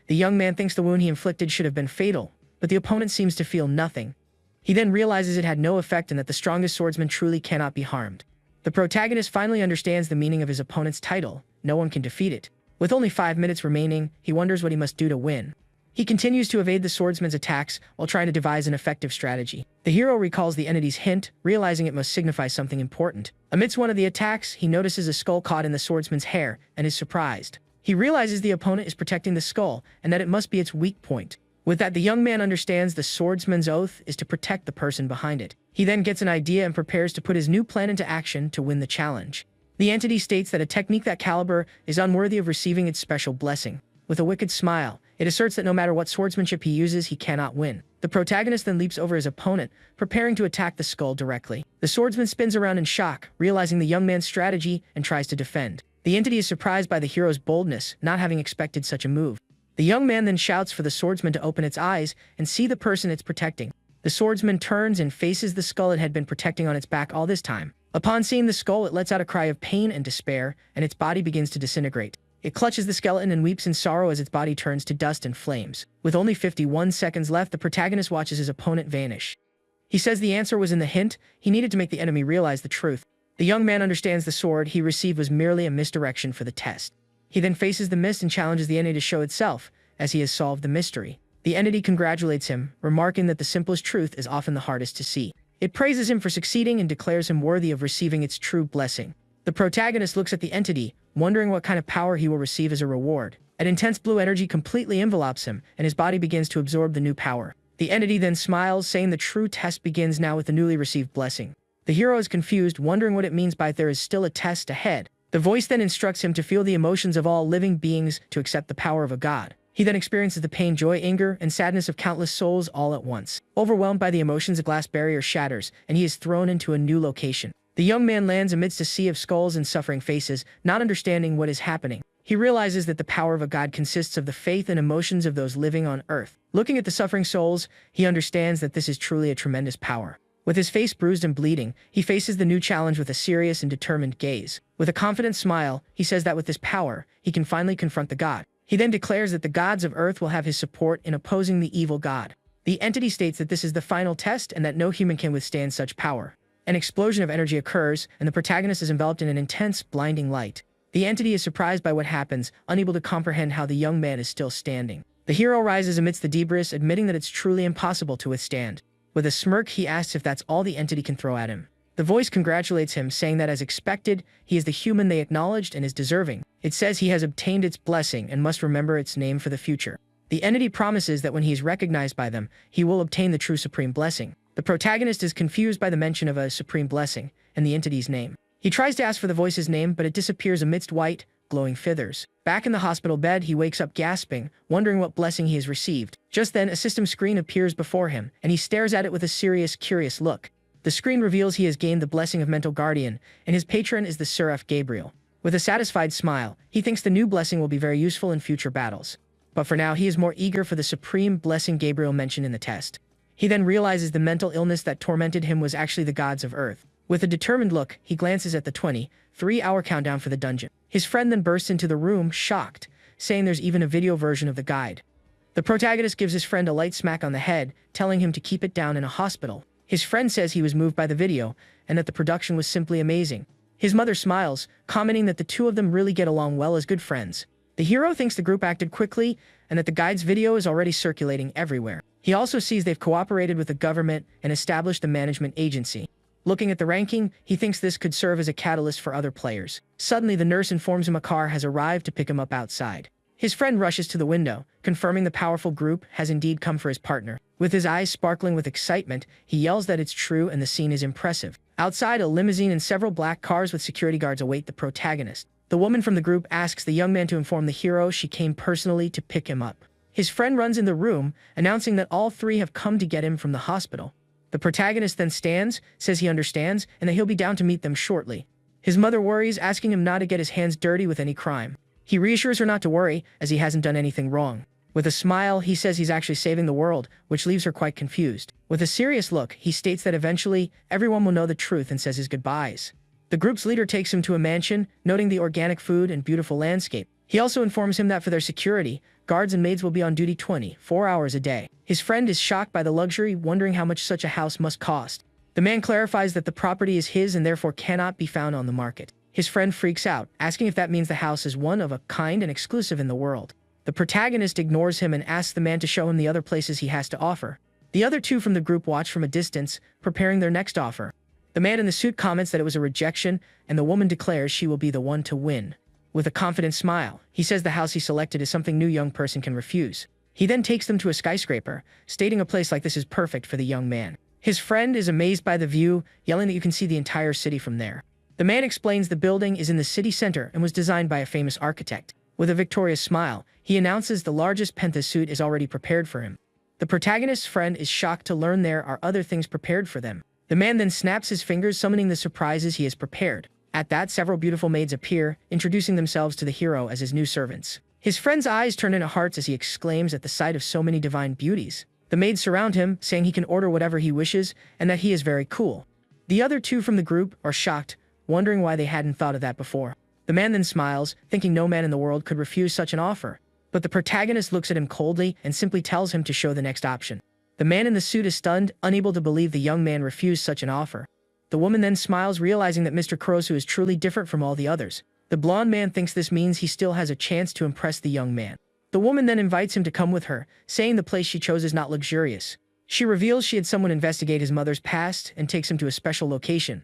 The young man thinks the wound he inflicted should have been fatal, but the opponent seems to feel nothing. He then realizes it had no effect and that the strongest swordsman truly cannot be harmed. The protagonist finally understands the meaning of his opponent's title: no one can defeat it. With only 5 minutes remaining, he wonders what he must do to win. He continues to evade the swordsman's attacks while trying to devise an effective strategy. The hero recalls the entity's hint, realizing it must signify something important. Amidst one of the attacks, he notices a skull caught in the swordsman's hair and is surprised. He realizes the opponent is protecting the skull and that it must be its weak point. With that, the young man understands the swordsman's oath is to protect the person behind it. He then gets an idea and prepares to put his new plan into action to win the challenge. The entity states that a technique that caliber is unworthy of receiving its special blessing. With a wicked smile, it asserts that no matter what swordsmanship he uses, he cannot win. The protagonist then leaps over his opponent, preparing to attack the skull directly. The swordsman spins around in shock, realizing the young man's strategy, and tries to defend. The entity is surprised by the hero's boldness, not having expected such a move. The young man then shouts for the swordsman to open its eyes and see the person it's protecting. The swordsman turns and faces the skull it had been protecting on its back all this time. Upon seeing the skull, it lets out a cry of pain and despair, and its body begins to disintegrate. It clutches the skeleton and weeps in sorrow as its body turns to dust and flames. With only 51 seconds left, the protagonist watches his opponent vanish. He says the answer was in the hint. He needed to make the enemy realize the truth. The young man understands the sword he received was merely a misdirection for the test. He then faces the mist and challenges the entity to show itself, as he has solved the mystery. The entity congratulates him, remarking that the simplest truth is often the hardest to see. It praises him for succeeding and declares him worthy of receiving its true blessing. The protagonist looks at the entity, wondering what kind of power he will receive as a reward. An intense blue energy completely envelopes him, and his body begins to absorb the new power. The entity then smiles, saying the true test begins now with the newly received blessing. The hero is confused, wondering what it means by there is still a test ahead. The voice then instructs him to feel the emotions of all living beings to accept the power of a god. He then experiences the pain, joy, anger, and sadness of countless souls all at once. Overwhelmed by the emotions, a glass barrier shatters, and he is thrown into a new location. The young man lands amidst a sea of skulls and suffering faces, not understanding what is happening. He realizes that the power of a god consists of the faith and emotions of those living on earth. Looking at the suffering souls, he understands that this is truly a tremendous power. With his face bruised and bleeding, he faces the new challenge with a serious and determined gaze. With a confident smile, he says that with this power, he can finally confront the god. He then declares that the gods of Earth will have his support in opposing the evil god. The entity states that this is the final test and that no human can withstand such power. An explosion of energy occurs, and the protagonist is enveloped in an intense, blinding light. The entity is surprised by what happens, unable to comprehend how the young man is still standing. The hero rises amidst the debris, admitting that it's truly impossible to withstand. With a smirk, he asks if that's all the entity can throw at him. The voice congratulates him, saying that as expected, he is the human they acknowledged and is deserving. It says he has obtained its blessing and must remember its name for the future. The entity promises that when he is recognized by them, he will obtain the true supreme blessing. The protagonist is confused by the mention of a supreme blessing and the entity's name. He tries to ask for the voice's name, but it disappears amidst white, glowing feathers. Back in the hospital bed, he wakes up gasping, wondering what blessing he has received. Just then, a system screen appears before him, and he stares at it with a serious, curious look. The screen reveals he has gained the blessing of Mental Guardian, and his patron is the Seraph Gabriel. With a satisfied smile, he thinks the new blessing will be very useful in future battles. But for now, he is more eager for the supreme blessing Gabriel mentioned in the test. He then realizes the mental illness that tormented him was actually the gods of Earth. With a determined look, he glances at the 23-hour countdown for the dungeon. His friend then bursts into the room, shocked, saying there's even a video version of the guide. The protagonist gives his friend a light smack on the head, telling him to keep it down in a hospital. His friend says he was moved by the video, and that the production was simply amazing. His mother smiles, commenting that the two of them really get along well as good friends. The hero thinks the group acted quickly, and that the guide's video is already circulating everywhere. He also sees they've cooperated with the government and established the management agency. Looking at the ranking, he thinks this could serve as a catalyst for other players. Suddenly, the nurse informs him a car has arrived to pick him up outside. His friend rushes to the window, confirming the powerful group has indeed come for his partner. With his eyes sparkling with excitement, he yells that it's true and the scene is impressive. Outside, a limousine and several black cars with security guards await the protagonist. The woman from the group asks the young man to inform the hero she came personally to pick him up. His friend runs in the room, announcing that all three have come to get him from the hospital. The protagonist then stands, says he understands, and that he'll be down to meet them shortly. His mother worries, asking him not to get his hands dirty with any crime. He reassures her not to worry, as he hasn't done anything wrong. With a smile, he says he's actually saving the world, which leaves her quite confused. With a serious look, he states that eventually, everyone will know the truth and says his goodbyes. The group's leader takes him to a mansion, noting the organic food and beautiful landscape. He also informs him that for their security, guards and maids will be on duty 24 hours a day. His friend is shocked by the luxury, wondering how much such a house must cost. The man clarifies that the property is his and therefore cannot be found on the market. His friend freaks out, asking if that means the house is one of a kind and exclusive in the world. The protagonist ignores him and asks the man to show him the other places he has to offer. The other two from the group watch from a distance, preparing their next offer. The man in the suit comments that it was a rejection, and the woman declares she will be the one to win. With a confident smile, he says the house he selected is something no young person can refuse. He then takes them to a skyscraper, stating a place like this is perfect for the young man. His friend is amazed by the view, yelling that you can see the entire city from there. The man explains the building is in the city center and was designed by a famous architect. With a victorious smile, he announces the largest penthouse suite is already prepared for him. The protagonist's friend is shocked to learn there are other things prepared for them. The man then snaps his fingers, summoning the surprises he has prepared. At that, several beautiful maids appear, introducing themselves to the hero as his new servants. His friend's eyes turn into hearts as he exclaims at the sight of so many divine beauties. The maids surround him, saying he can order whatever he wishes and that he is very cool. The other two from the group are shocked, wondering why they hadn't thought of that before. The man then smiles, thinking no man in the world could refuse such an offer. But the protagonist looks at him coldly and simply tells him to show the next option. The man in the suit is stunned, unable to believe the young man refused such an offer. The woman then smiles, realizing that Mr. Kurosu is truly different from all the others. The blonde man thinks this means he still has a chance to impress the young man. The woman then invites him to come with her, saying the place she chose is not luxurious. She reveals she had someone investigate his mother's past and takes him to a special location.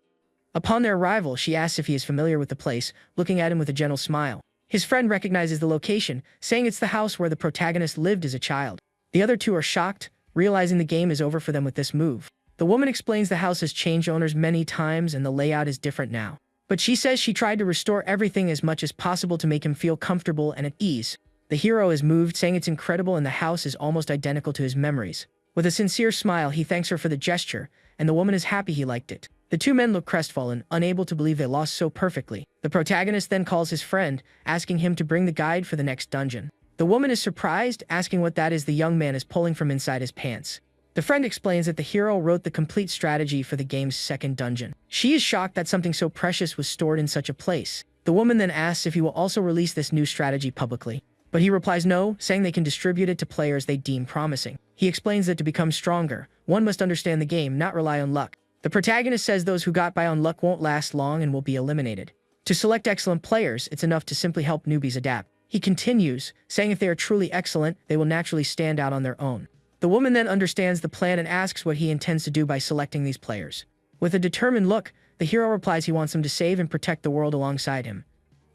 Upon their arrival, she asks if he is familiar with the place, looking at him with a gentle smile. His friend recognizes the location, saying it's the house where the protagonist lived as a child. The other two are shocked, realizing the game is over for them with this move. The woman explains the house has changed owners many times and the layout is different now. But she says she tried to restore everything as much as possible to make him feel comfortable and at ease. The hero is moved, saying it's incredible and the house is almost identical to his memories. With a sincere smile, he thanks her for the gesture, and the woman is happy he liked it. The two men look crestfallen, unable to believe they lost so perfectly. The protagonist then calls his friend, asking him to bring the guide for the next dungeon. The woman is surprised, asking what that is the young man is pulling from inside his pants. The friend explains that the hero wrote the complete strategy for the game's second dungeon. She is shocked that something so precious was stored in such a place. The woman then asks if he will also release this new strategy publicly. But he replies no, saying they can distribute it to players they deem promising. He explains that to become stronger, one must understand the game, not rely on luck. The protagonist says those who got by on luck won't last long and will be eliminated. To select excellent players, it's enough to simply help newbies adapt. He continues, saying if they are truly excellent, they will naturally stand out on their own. The woman then understands the plan and asks what he intends to do by selecting these players. With a determined look, the hero replies he wants them to save and protect the world alongside him.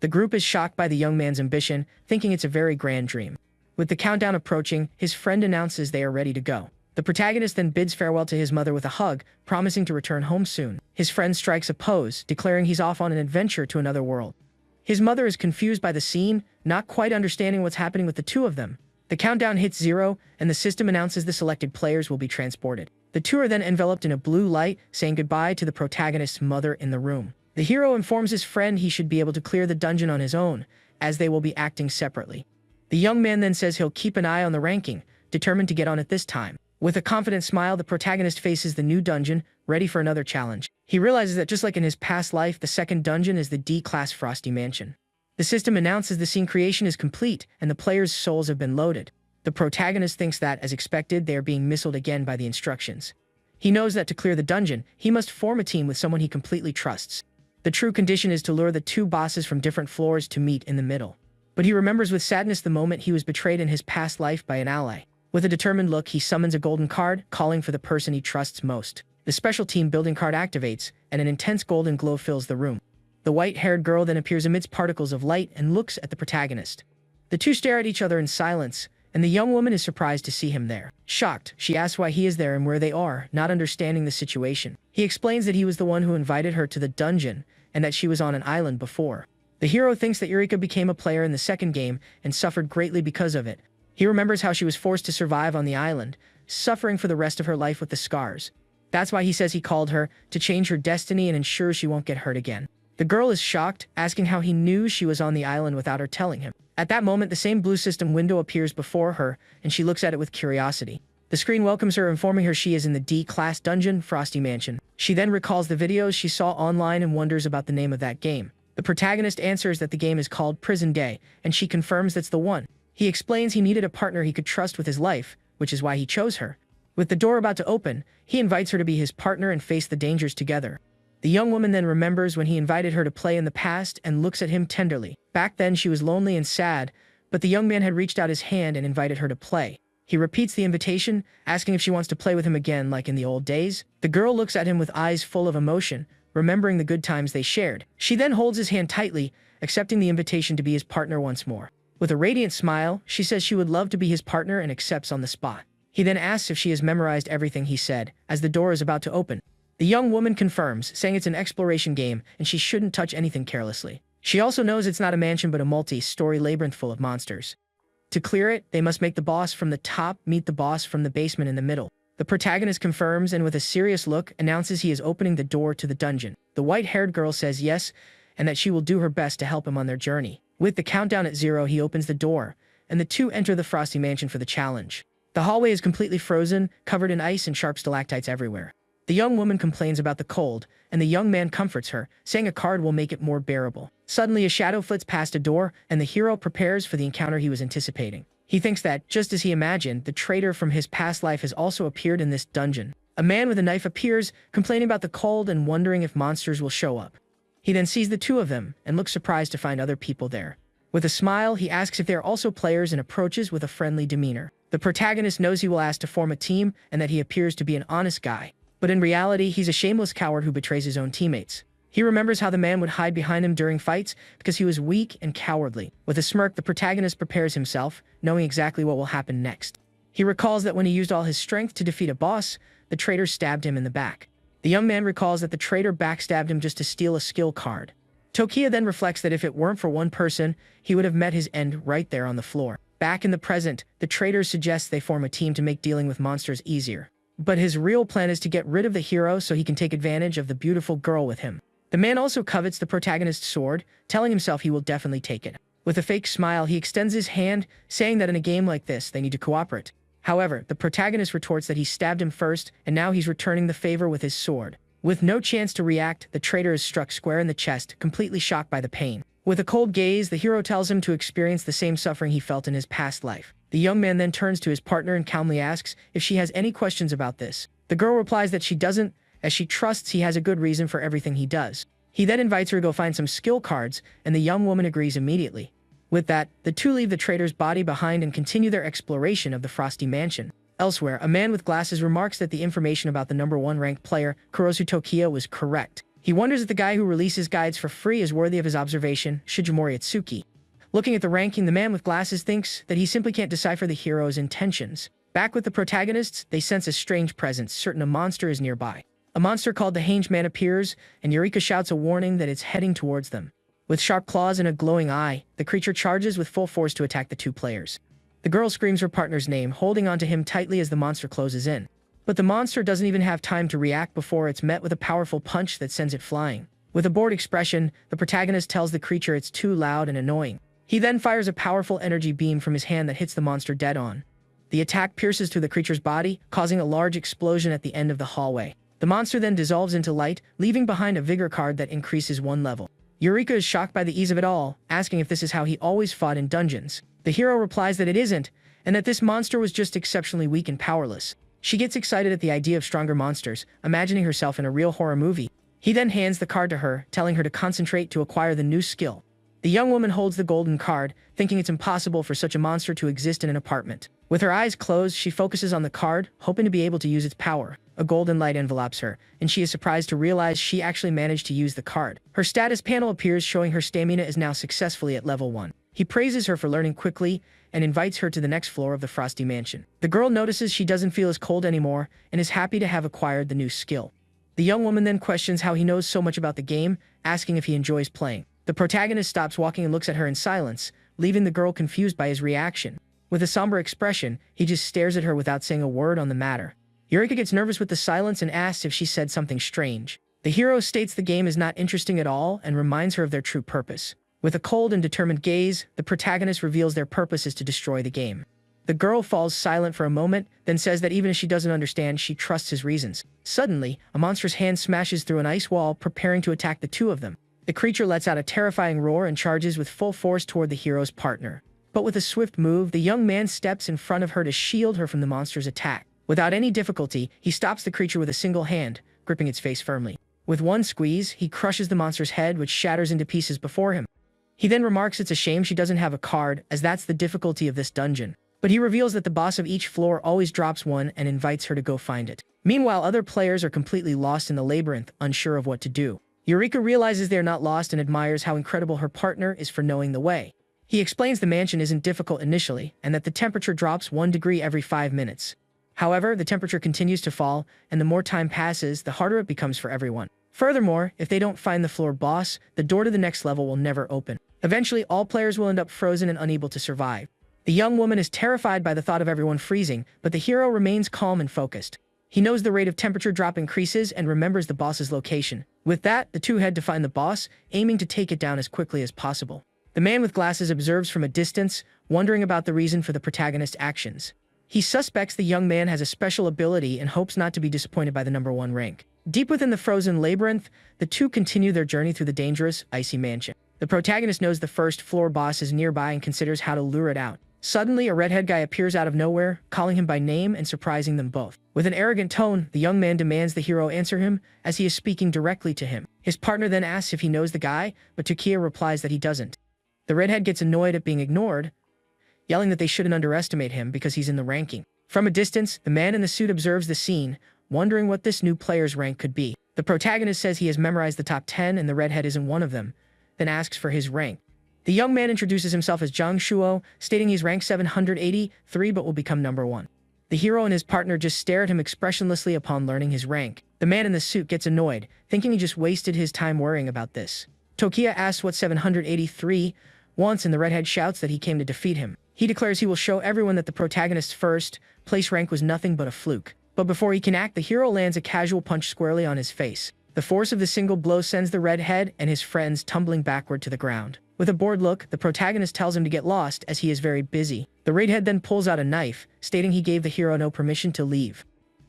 The group is shocked by the young man's ambition, thinking it's a very grand dream. With the countdown approaching, his friend announces they are ready to go. The protagonist then bids farewell to his mother with a hug, promising to return home soon. His friend strikes a pose, declaring he's off on an adventure to another world. His mother is confused by the scene, not quite understanding what's happening with the two of them. The countdown hits 0, and the system announces the selected players will be transported. The two are then enveloped in a blue light, saying goodbye to the protagonist's mother in the room. The hero informs his friend he should be able to clear the dungeon on his own, as they will be acting separately. The young man then says he'll keep an eye on the ranking, determined to get on it this time. With a confident smile, the protagonist faces the new dungeon, ready for another challenge. He realizes that just like in his past life, the second dungeon is the D-Class Frosty Mansion. The system announces the scene creation is complete, and the players' souls have been loaded. The protagonist thinks that, as expected, they are being missiled again by the instructions. He knows that to clear the dungeon, he must form a team with someone he completely trusts. The true condition is to lure the two bosses from different floors to meet in the middle. But he remembers with sadness the moment he was betrayed in his past life by an ally. With a determined look, he summons a golden card, calling for the person he trusts most. The special team building card activates, and an intense golden glow fills the room. The white-haired girl then appears amidst particles of light and looks at the protagonist. The two stare at each other in silence, and the young woman is surprised to see him there. Shocked, she asks why he is there and where they are, not understanding the situation. He explains that he was the one who invited her to the dungeon, and that she was on an island before. The hero thinks that Eureka became a player in the second game and suffered greatly because of it. He remembers how she was forced to survive on the island, suffering for the rest of her life with the scars. That's why he says he called her, to change her destiny and ensure she won't get hurt again. The girl is shocked, asking how he knew she was on the island without her telling him. At that moment, the same blue system window appears before her, and she looks at it with curiosity. The screen welcomes her, informing her she is in the D-class dungeon, Frosty Mansion. She then recalls the videos she saw online and wonders about the name of that game. The protagonist answers that the game is called Prison Day, and she confirms that's the one. He explains he needed a partner he could trust with his life, which is why he chose her. With the door about to open, he invites her to be his partner and face the dangers together. The young woman then remembers when he invited her to play in the past and looks at him tenderly. Back then she was lonely and sad, but the young man had reached out his hand and invited her to play. He repeats the invitation, asking if she wants to play with him again like in the old days. The girl looks at him with eyes full of emotion, remembering the good times they shared. She then holds his hand tightly, accepting the invitation to be his partner once more. With a radiant smile, she says she would love to be his partner and accepts on the spot. He then asks if she has memorized everything he said, as the door is about to open. The young woman confirms, saying it's an exploration game and she shouldn't touch anything carelessly. She also knows it's not a mansion but a multi-story labyrinth full of monsters. To clear it, they must make the boss from the top meet the boss from the basement in the middle. The protagonist confirms and with a serious look announces he is opening the door to the dungeon. The white-haired girl says yes, and that she will do her best to help him on their journey. With the countdown at 0, he opens the door, and the two enter the Frosty Mansion for the challenge. The hallway is completely frozen, covered in ice and sharp stalactites everywhere. The young woman complains about the cold, and the young man comforts her, saying a card will make it more bearable. Suddenly, a shadow flits past a door, and the hero prepares for the encounter he was anticipating. He thinks that, just as he imagined, the traitor from his past life has also appeared in this dungeon. A man with a knife appears, complaining about the cold and wondering if monsters will show up. He then sees the two of them, and looks surprised to find other people there. With a smile, he asks if they are also players and approaches with a friendly demeanor. The protagonist knows he will ask to form a team, and that he appears to be an honest guy. But in reality, he's a shameless coward who betrays his own teammates. He remembers how the man would hide behind him during fights because he was weak and cowardly. With a smirk, the protagonist prepares himself, knowing exactly what will happen next. He recalls that when he used all his strength to defeat a boss, the traitor stabbed him in the back. The young man recalls that the traitor backstabbed him just to steal a skill card. Tokia then reflects that if it weren't for one person, he would have met his end right there on the floor. Back in the present, the traitor suggests they form a team to make dealing with monsters easier. But his real plan is to get rid of the hero so he can take advantage of the beautiful girl with him. The man also covets the protagonist's sword, telling himself he will definitely take it. With a fake smile, he extends his hand, saying that in a game like this, they need to cooperate. However, the protagonist retorts that he stabbed him first, and now he's returning the favor with his sword. With no chance to react, the traitor is struck square in the chest, completely shocked by the pain. With a cold gaze, the hero tells him to experience the same suffering he felt in his past life. The young man then turns to his partner and calmly asks if she has any questions about this. The girl replies that she doesn't, as she trusts he has a good reason for everything he does. He then invites her to go find some skill cards, and the young woman agrees immediately. With that, the two leave the traitor's body behind and continue their exploration of the Frosty Mansion. Elsewhere, a man with glasses remarks that the information about the #1 ranked player, Kurosu Tokia, was correct. He wonders if the guy who releases guides for free is worthy of his observation, Shijimori Itsuki. Looking at the ranking, the man with glasses thinks that he simply can't decipher the hero's intentions. Back with the protagonists, they sense a strange presence, certain a monster is nearby. A monster called the Hanged Man appears, and Eureka shouts a warning that it's heading towards them. With sharp claws and a glowing eye, the creature charges with full force to attack the two players. The girl screams her partner's name, holding onto him tightly as the monster closes in. But the monster doesn't even have time to react before it's met with a powerful punch that sends it flying. With a bored expression, the protagonist tells the creature it's too loud and annoying. He then fires a powerful energy beam from his hand that hits the monster dead on. The attack pierces through the creature's body, causing a large explosion at the end of the hallway. The monster then dissolves into light, leaving behind a vigor card that increases 1 level. Eureka is shocked by the ease of it all, asking if this is how he always fought in dungeons. The hero replies that it isn't, and that this monster was just exceptionally weak and powerless. She gets excited at the idea of stronger monsters, imagining herself in a real horror movie. He then hands the card to her, telling her to concentrate to acquire the new skill. The young woman holds the golden card, thinking it's impossible for such a monster to exist in an apartment. With her eyes closed, she focuses on the card, hoping to be able to use its power. A golden light envelopes her, and she is surprised to realize she actually managed to use the card. Her status panel appears, showing her stamina is now successfully at level 1. He praises her for learning quickly and invites her to the next floor of the frosty mansion. The girl notices she doesn't feel as cold anymore and is happy to have acquired the new skill. The young woman then questions how he knows so much about the game, asking if he enjoys playing. The protagonist stops walking and looks at her in silence, leaving the girl confused by his reaction. With a somber expression, he just stares at her without saying a word on the matter. Eureka gets nervous with the silence and asks if she said something strange. The hero states the game is not interesting at all and reminds her of their true purpose. With a cold and determined gaze, the protagonist reveals their purpose is to destroy the game. The girl falls silent for a moment, then says that even if she doesn't understand, she trusts his reasons. Suddenly, a monstrous hand smashes through an ice wall, preparing to attack the two of them. The creature lets out a terrifying roar and charges with full force toward the hero's partner. But with a swift move, the young man steps in front of her to shield her from the monster's attack. Without any difficulty, he stops the creature with a single hand, gripping its face firmly. With one squeeze, he crushes the monster's head, which shatters into pieces before him. He then remarks it's a shame she doesn't have a card, as that's the difficulty of this dungeon. But he reveals that the boss of each floor always drops one and invites her to go find it. Meanwhile, other players are completely lost in the labyrinth, unsure of what to do. Eureka realizes they are not lost and admires how incredible her partner is for knowing the way. He explains the mansion isn't difficult initially, and that the temperature drops 1 degree every 5 minutes. However, the temperature continues to fall, and the more time passes, the harder it becomes for everyone. Furthermore, if they don't find the floor boss, the door to the next level will never open. Eventually, all players will end up frozen and unable to survive. The young woman is terrified by the thought of everyone freezing, but the hero remains calm and focused. He knows the rate of temperature drop increases and remembers the boss's location. With that, the two head to find the boss, aiming to take it down as quickly as possible. The man with glasses observes from a distance, wondering about the reason for the protagonist's actions. He suspects the young man has a special ability and hopes not to be disappointed by the #1 rank. Deep within the frozen labyrinth, the two continue their journey through the dangerous, icy mansion. The protagonist knows the first floor boss is nearby and considers how to lure it out. Suddenly, a redhead guy appears out of nowhere, calling him by name and surprising them both. With an arrogant tone, the young man demands the hero answer him, as he is speaking directly to him. His partner then asks if he knows the guy, but Takia replies that he doesn't. The redhead gets annoyed at being ignored, yelling that they shouldn't underestimate him because he's in the ranking. From a distance, the man in the suit observes the scene, wondering what this new player's rank could be. The protagonist says he has memorized the top 10 and the redhead isn't one of them, then asks for his rank. The young man introduces himself as Zhang Shuo, stating he's ranked 783 but will become #1. The hero and his partner just stare at him expressionlessly upon learning his rank. The man in the suit gets annoyed, thinking he just wasted his time worrying about this. Tokia asks what 783 wants and the redhead shouts that he came to defeat him. He declares he will show everyone that the protagonist's first place rank was nothing but a fluke. But before he can act, the hero lands a casual punch squarely on his face. The force of the single blow sends the redhead and his friends tumbling backward to the ground. With a bored look, the protagonist tells him to get lost as he is very busy. The redhead then pulls out a knife, stating he gave the hero no permission to leave.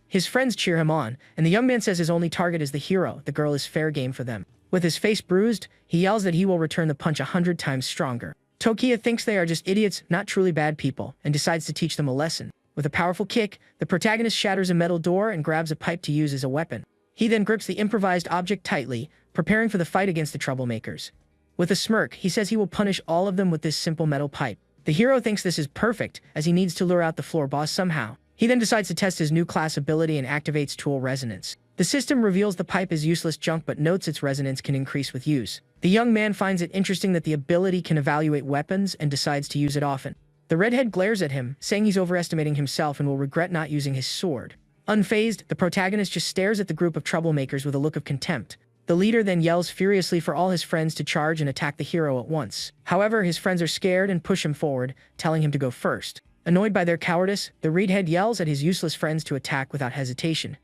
His friends cheer him on, and the young man says his only target is the hero. The girl is fair game for them. With his face bruised, he yells that he will return the punch 100 times stronger. Tokia thinks they are just idiots, not truly bad people, and decides to teach them a lesson. With a powerful kick, the protagonist shatters a metal door and grabs a pipe to use as a weapon. He then grips the improvised object tightly, preparing for the fight against the troublemakers. With a smirk, he says he will punish all of them with this simple metal pipe. The hero thinks this is perfect, as he needs to lure out the floor boss somehow. He then decides to test his new class ability and activates Tool Resonance. The system reveals the pipe is useless junk but notes its resonance can increase with use. The young man finds it interesting that the ability can evaluate weapons and decides to use it often. The redhead glares at him, saying he's overestimating himself and will regret not using his sword. Unfazed, the protagonist just stares at the group of troublemakers with a look of contempt. The leader then yells furiously for all his friends to charge and attack the hero at once. However, his friends are scared and push him forward, telling him to go first. Annoyed by their cowardice, the redhead yells at his useless friends to attack without hesitation.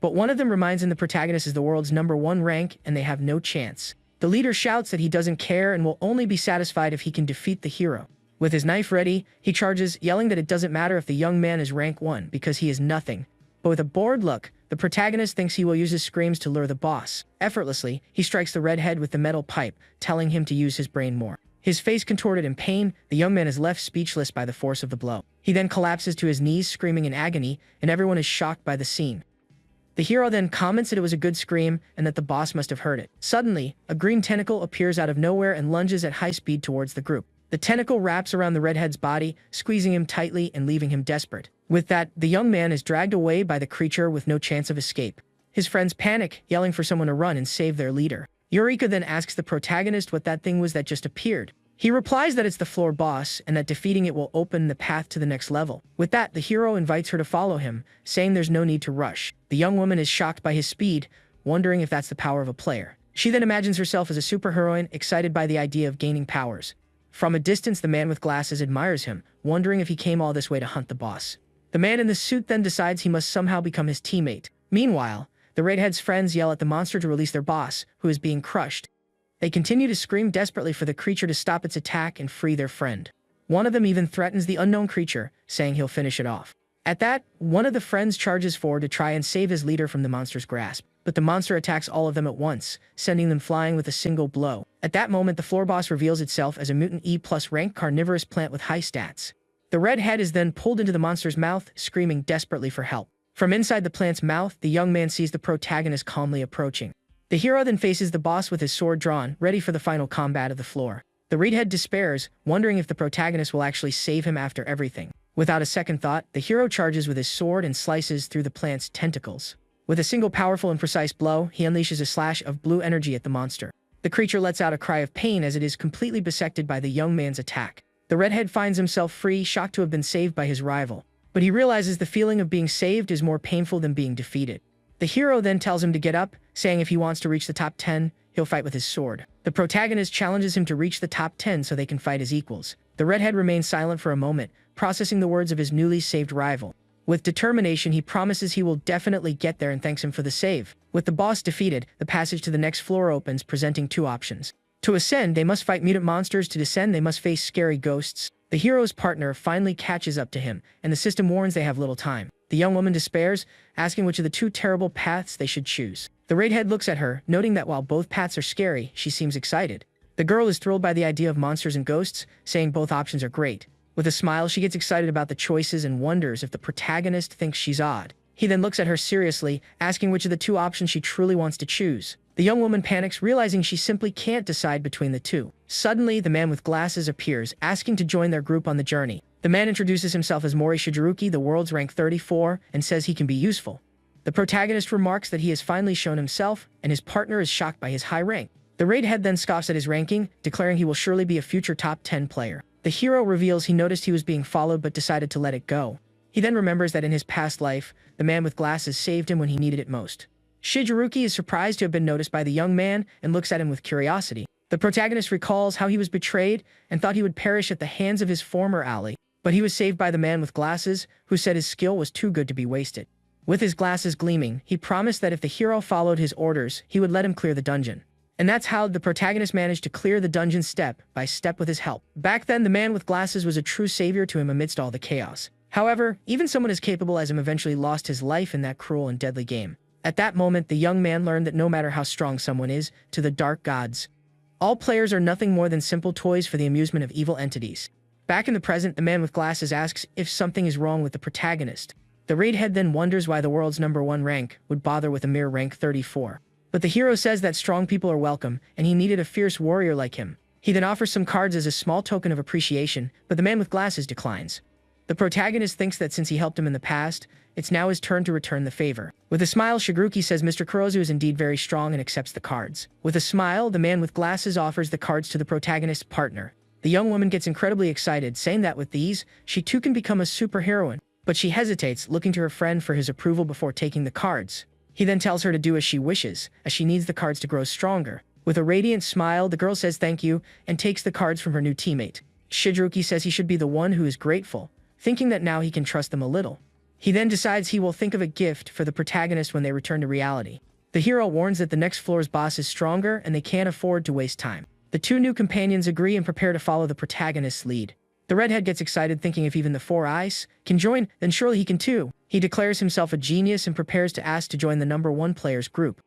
But one of them reminds him the protagonist is the world's #1 rank and they have no chance. The leader shouts that he doesn't care and will only be satisfied if he can defeat the hero. With his knife ready, he charges, yelling that it doesn't matter if the young man is rank 1 because he is nothing. But with a bored look, the protagonist thinks he will use his screams to lure the boss. Effortlessly, he strikes the redhead with the metal pipe, telling him to use his brain more. His face contorted in pain, the young man is left speechless by the force of the blow. He then collapses to his knees screaming in agony, and everyone is shocked by the scene. The hero then comments that it was a good scream and that the boss must have heard it. Suddenly, a green tentacle appears out of nowhere and lunges at high speed towards the group. The tentacle wraps around the redhead's body, squeezing him tightly and leaving him desperate. With that, the young man is dragged away by the creature with no chance of escape. His friends panic, yelling for someone to run and save their leader. Eureka then asks the protagonist what that thing was that just appeared. He replies that it's the floor boss and that defeating it will open the path to the next level. With that, the hero invites her to follow him, saying there's no need to rush. The young woman is shocked by his speed, wondering if that's the power of a player. She then imagines herself as a superheroine, excited by the idea of gaining powers. From a distance, the man with glasses admires him, wondering if he came all this way to hunt the boss. The man in the suit then decides he must somehow become his teammate. Meanwhile, the redhead's friends yell at the monster to release their boss, who is being crushed. They continue to scream desperately for the creature to stop its attack and free their friend. One of them even threatens the unknown creature, saying he'll finish it off. At that, one of the friends charges forward to try and save his leader from the monster's grasp, but the monster attacks all of them at once, sending them flying with a single blow. At that moment, the floor boss reveals itself as a mutant E+ rank carnivorous plant with high stats. The red head is then pulled into the monster's mouth, screaming desperately for help. From inside the plant's mouth, the young man sees the protagonist calmly approaching. The hero then faces the boss with his sword drawn, ready for the final combat of the floor. The redhead despairs, wondering if the protagonist will actually save him after everything. Without a second thought, the hero charges with his sword and slices through the plant's tentacles. With a single powerful and precise blow, he unleashes a slash of blue energy at the monster. The creature lets out a cry of pain as it is completely bisected by the young man's attack. The redhead finds himself free, shocked to have been saved by his rival. But he realizes the feeling of being saved is more painful than being defeated. The hero then tells him to get up, saying if he wants to reach the top 10, he'll fight with his sword. The protagonist challenges him to reach the top 10 so they can fight as equals. The redhead remains silent for a moment, processing the words of his newly saved rival. With determination, he promises he will definitely get there and thanks him for the save. With the boss defeated, the passage to the next floor opens, presenting two options. To ascend, they must fight mutant monsters. To descend, they must face scary ghosts. The hero's partner finally catches up to him, and the system warns they have little time. The young woman despairs, asking which of the two terrible paths they should choose. The redhead looks at her, noting that while both paths are scary, she seems excited. The girl is thrilled by the idea of monsters and ghosts, saying both options are great. With a smile, she gets excited about the choices and wonders if the protagonist thinks she's odd. He then looks at her seriously, asking which of the two options she truly wants to choose. The young woman panics, realizing she simply can't decide between the two. Suddenly, the man with glasses appears, asking to join their group on the journey. The man introduces himself as Mori Shigeruki, the world's rank 34, and says he can be useful. The protagonist remarks that he has finally shown himself, and his partner is shocked by his high rank. The redhead then scoffs at his ranking, declaring he will surely be a future top 10 player. The hero reveals he noticed he was being followed but decided to let it go. He then remembers that in his past life, the man with glasses saved him when he needed it most. Shigeruki is surprised to have been noticed by the young man and looks at him with curiosity. The protagonist recalls how he was betrayed and thought he would perish at the hands of his former ally, but he was saved by the man with glasses, who said his skill was too good to be wasted. With his glasses gleaming, he promised that if the hero followed his orders, he would let him clear the dungeon. And that's how the protagonist managed to clear the dungeon step by step with his help. Back then, the man with glasses was a true savior to him amidst all the chaos. However, even someone as capable as him eventually lost his life in that cruel and deadly game. At that moment, the young man learned that no matter how strong someone is, to the dark gods, all players are nothing more than simple toys for the amusement of evil entities. Back in the present, the man with glasses asks if something is wrong with the protagonist. The redhead then wonders why the world's #1 rank would bother with a mere rank 34. But the hero says that strong people are welcome, and he needed a fierce warrior like him. He then offers some cards as a small token of appreciation, but the man with glasses declines. The protagonist thinks that since he helped him in the past, it's now his turn to return the favor. With a smile, Shigeruki says Mr. Kurozu is indeed very strong and accepts the cards. With a smile, the man with glasses offers the cards to the protagonist's partner. The young woman gets incredibly excited, saying that with these, she too can become a superheroine. But she hesitates, looking to her friend for his approval before taking the cards. He then tells her to do as she wishes, as she needs the cards to grow stronger. With a radiant smile, the girl says thank you and takes the cards from her new teammate. Shigeruki says he should be the one who is grateful, thinking that now he can trust them a little. He then decides he will think of a gift for the protagonist when they return to reality. The hero warns that the next floor's boss is stronger and they can't afford to waste time. The two new companions agree and prepare to follow the protagonist's lead. The redhead gets excited, thinking if even the Four Eyes can join, then surely he can too. He declares himself a genius and prepares to ask to join the #1 player's group.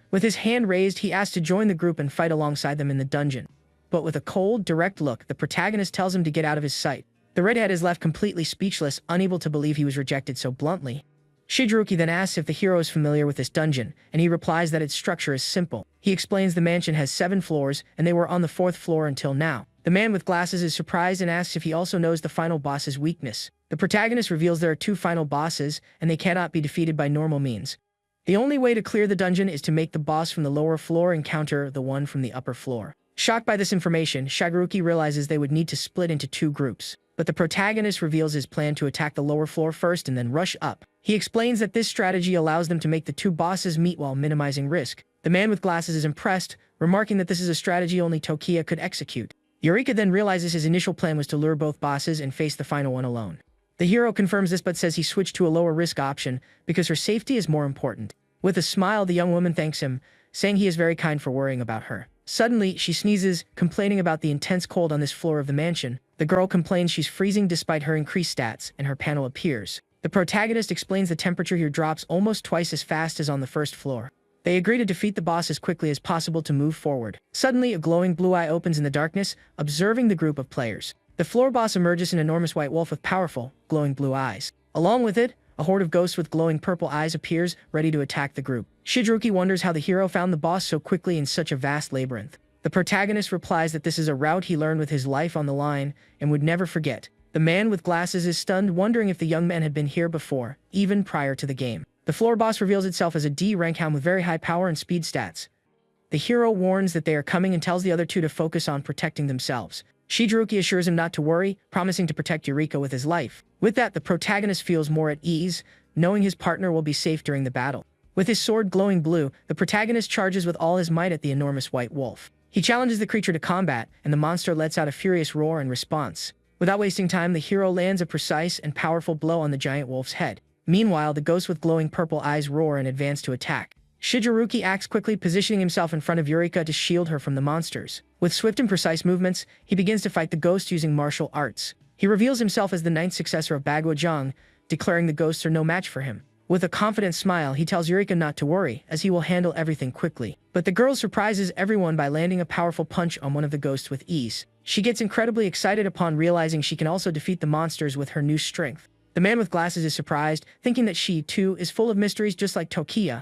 With his hand raised, he asks to join the group and fight alongside them in the dungeon. But with a cold, direct look, the protagonist tells him to get out of his sight. The redhead is left completely speechless, unable to believe he was rejected so bluntly. Shigeruki then asks if the hero is familiar with this dungeon, and he replies that its structure is simple. He explains the mansion has 7 floors, and they were on the 4th floor until now. The man with glasses is surprised and asks if he also knows the final boss's weakness. The protagonist reveals there are 2 final bosses, and they cannot be defeated by normal means. The only way to clear the dungeon is to make the boss from the lower floor encounter the one from the upper floor. Shocked by this information, Shigeruki realizes they would need to split into two groups. But the protagonist reveals his plan to attack the lower floor first and then rush up. He explains that this strategy allows them to make the two bosses meet while minimizing risk. The man with glasses is impressed, remarking that this is a strategy only Tokiya could execute. Eureka then realizes his initial plan was to lure both bosses and face the final one alone. The hero confirms this but says he switched to a lower risk option because her safety is more important. With a smile, the young woman thanks him, saying he is very kind for worrying about her. Suddenly, she sneezes, complaining about the intense cold on this floor of the mansion. The girl complains she's freezing despite her increased stats, and her panel appears. The protagonist explains the temperature here drops almost twice as fast as on the first floor. They agree to defeat the boss as quickly as possible to move forward. Suddenly, a glowing blue eye opens in the darkness, observing the group of players. The floor boss emerges an enormous white wolf with powerful, glowing blue eyes. Along with it, a horde of ghosts with glowing purple eyes appears, ready to attack the group. Shigeruki wonders how the hero found the boss so quickly in such a vast labyrinth. The protagonist replies that this is a route he learned with his life on the line and would never forget. The man with glasses is stunned, wondering if the young man had been here before, even prior to the game. The floor boss reveals itself as a D rank hound with very high power and speed stats. The hero warns that they are coming and tells the other two to focus on protecting themselves. Shigeruki assures him not to worry, promising to protect Eureka with his life. With that, the protagonist feels more at ease, knowing his partner will be safe during the battle. With his sword glowing blue, the protagonist charges with all his might at the enormous white wolf. He challenges the creature to combat, and the monster lets out a furious roar in response. Without wasting time, the hero lands a precise and powerful blow on the giant wolf's head. Meanwhile, the ghost with glowing purple eyes roar and advance to attack. Shigeruki acts quickly, positioning himself in front of Eureka to shield her from the monsters. With swift and precise movements, he begins to fight the ghost using martial arts. He reveals himself as the ninth successor of Bagua, declaring the ghosts are no match for him. With a confident smile, he tells Eureka not to worry, as he will handle everything quickly. But the girl surprises everyone by landing a powerful punch on one of the ghosts with ease. She gets incredibly excited upon realizing she can also defeat the monsters with her new strength. The man with glasses is surprised, thinking that she, too, is full of mysteries just like Tokiya,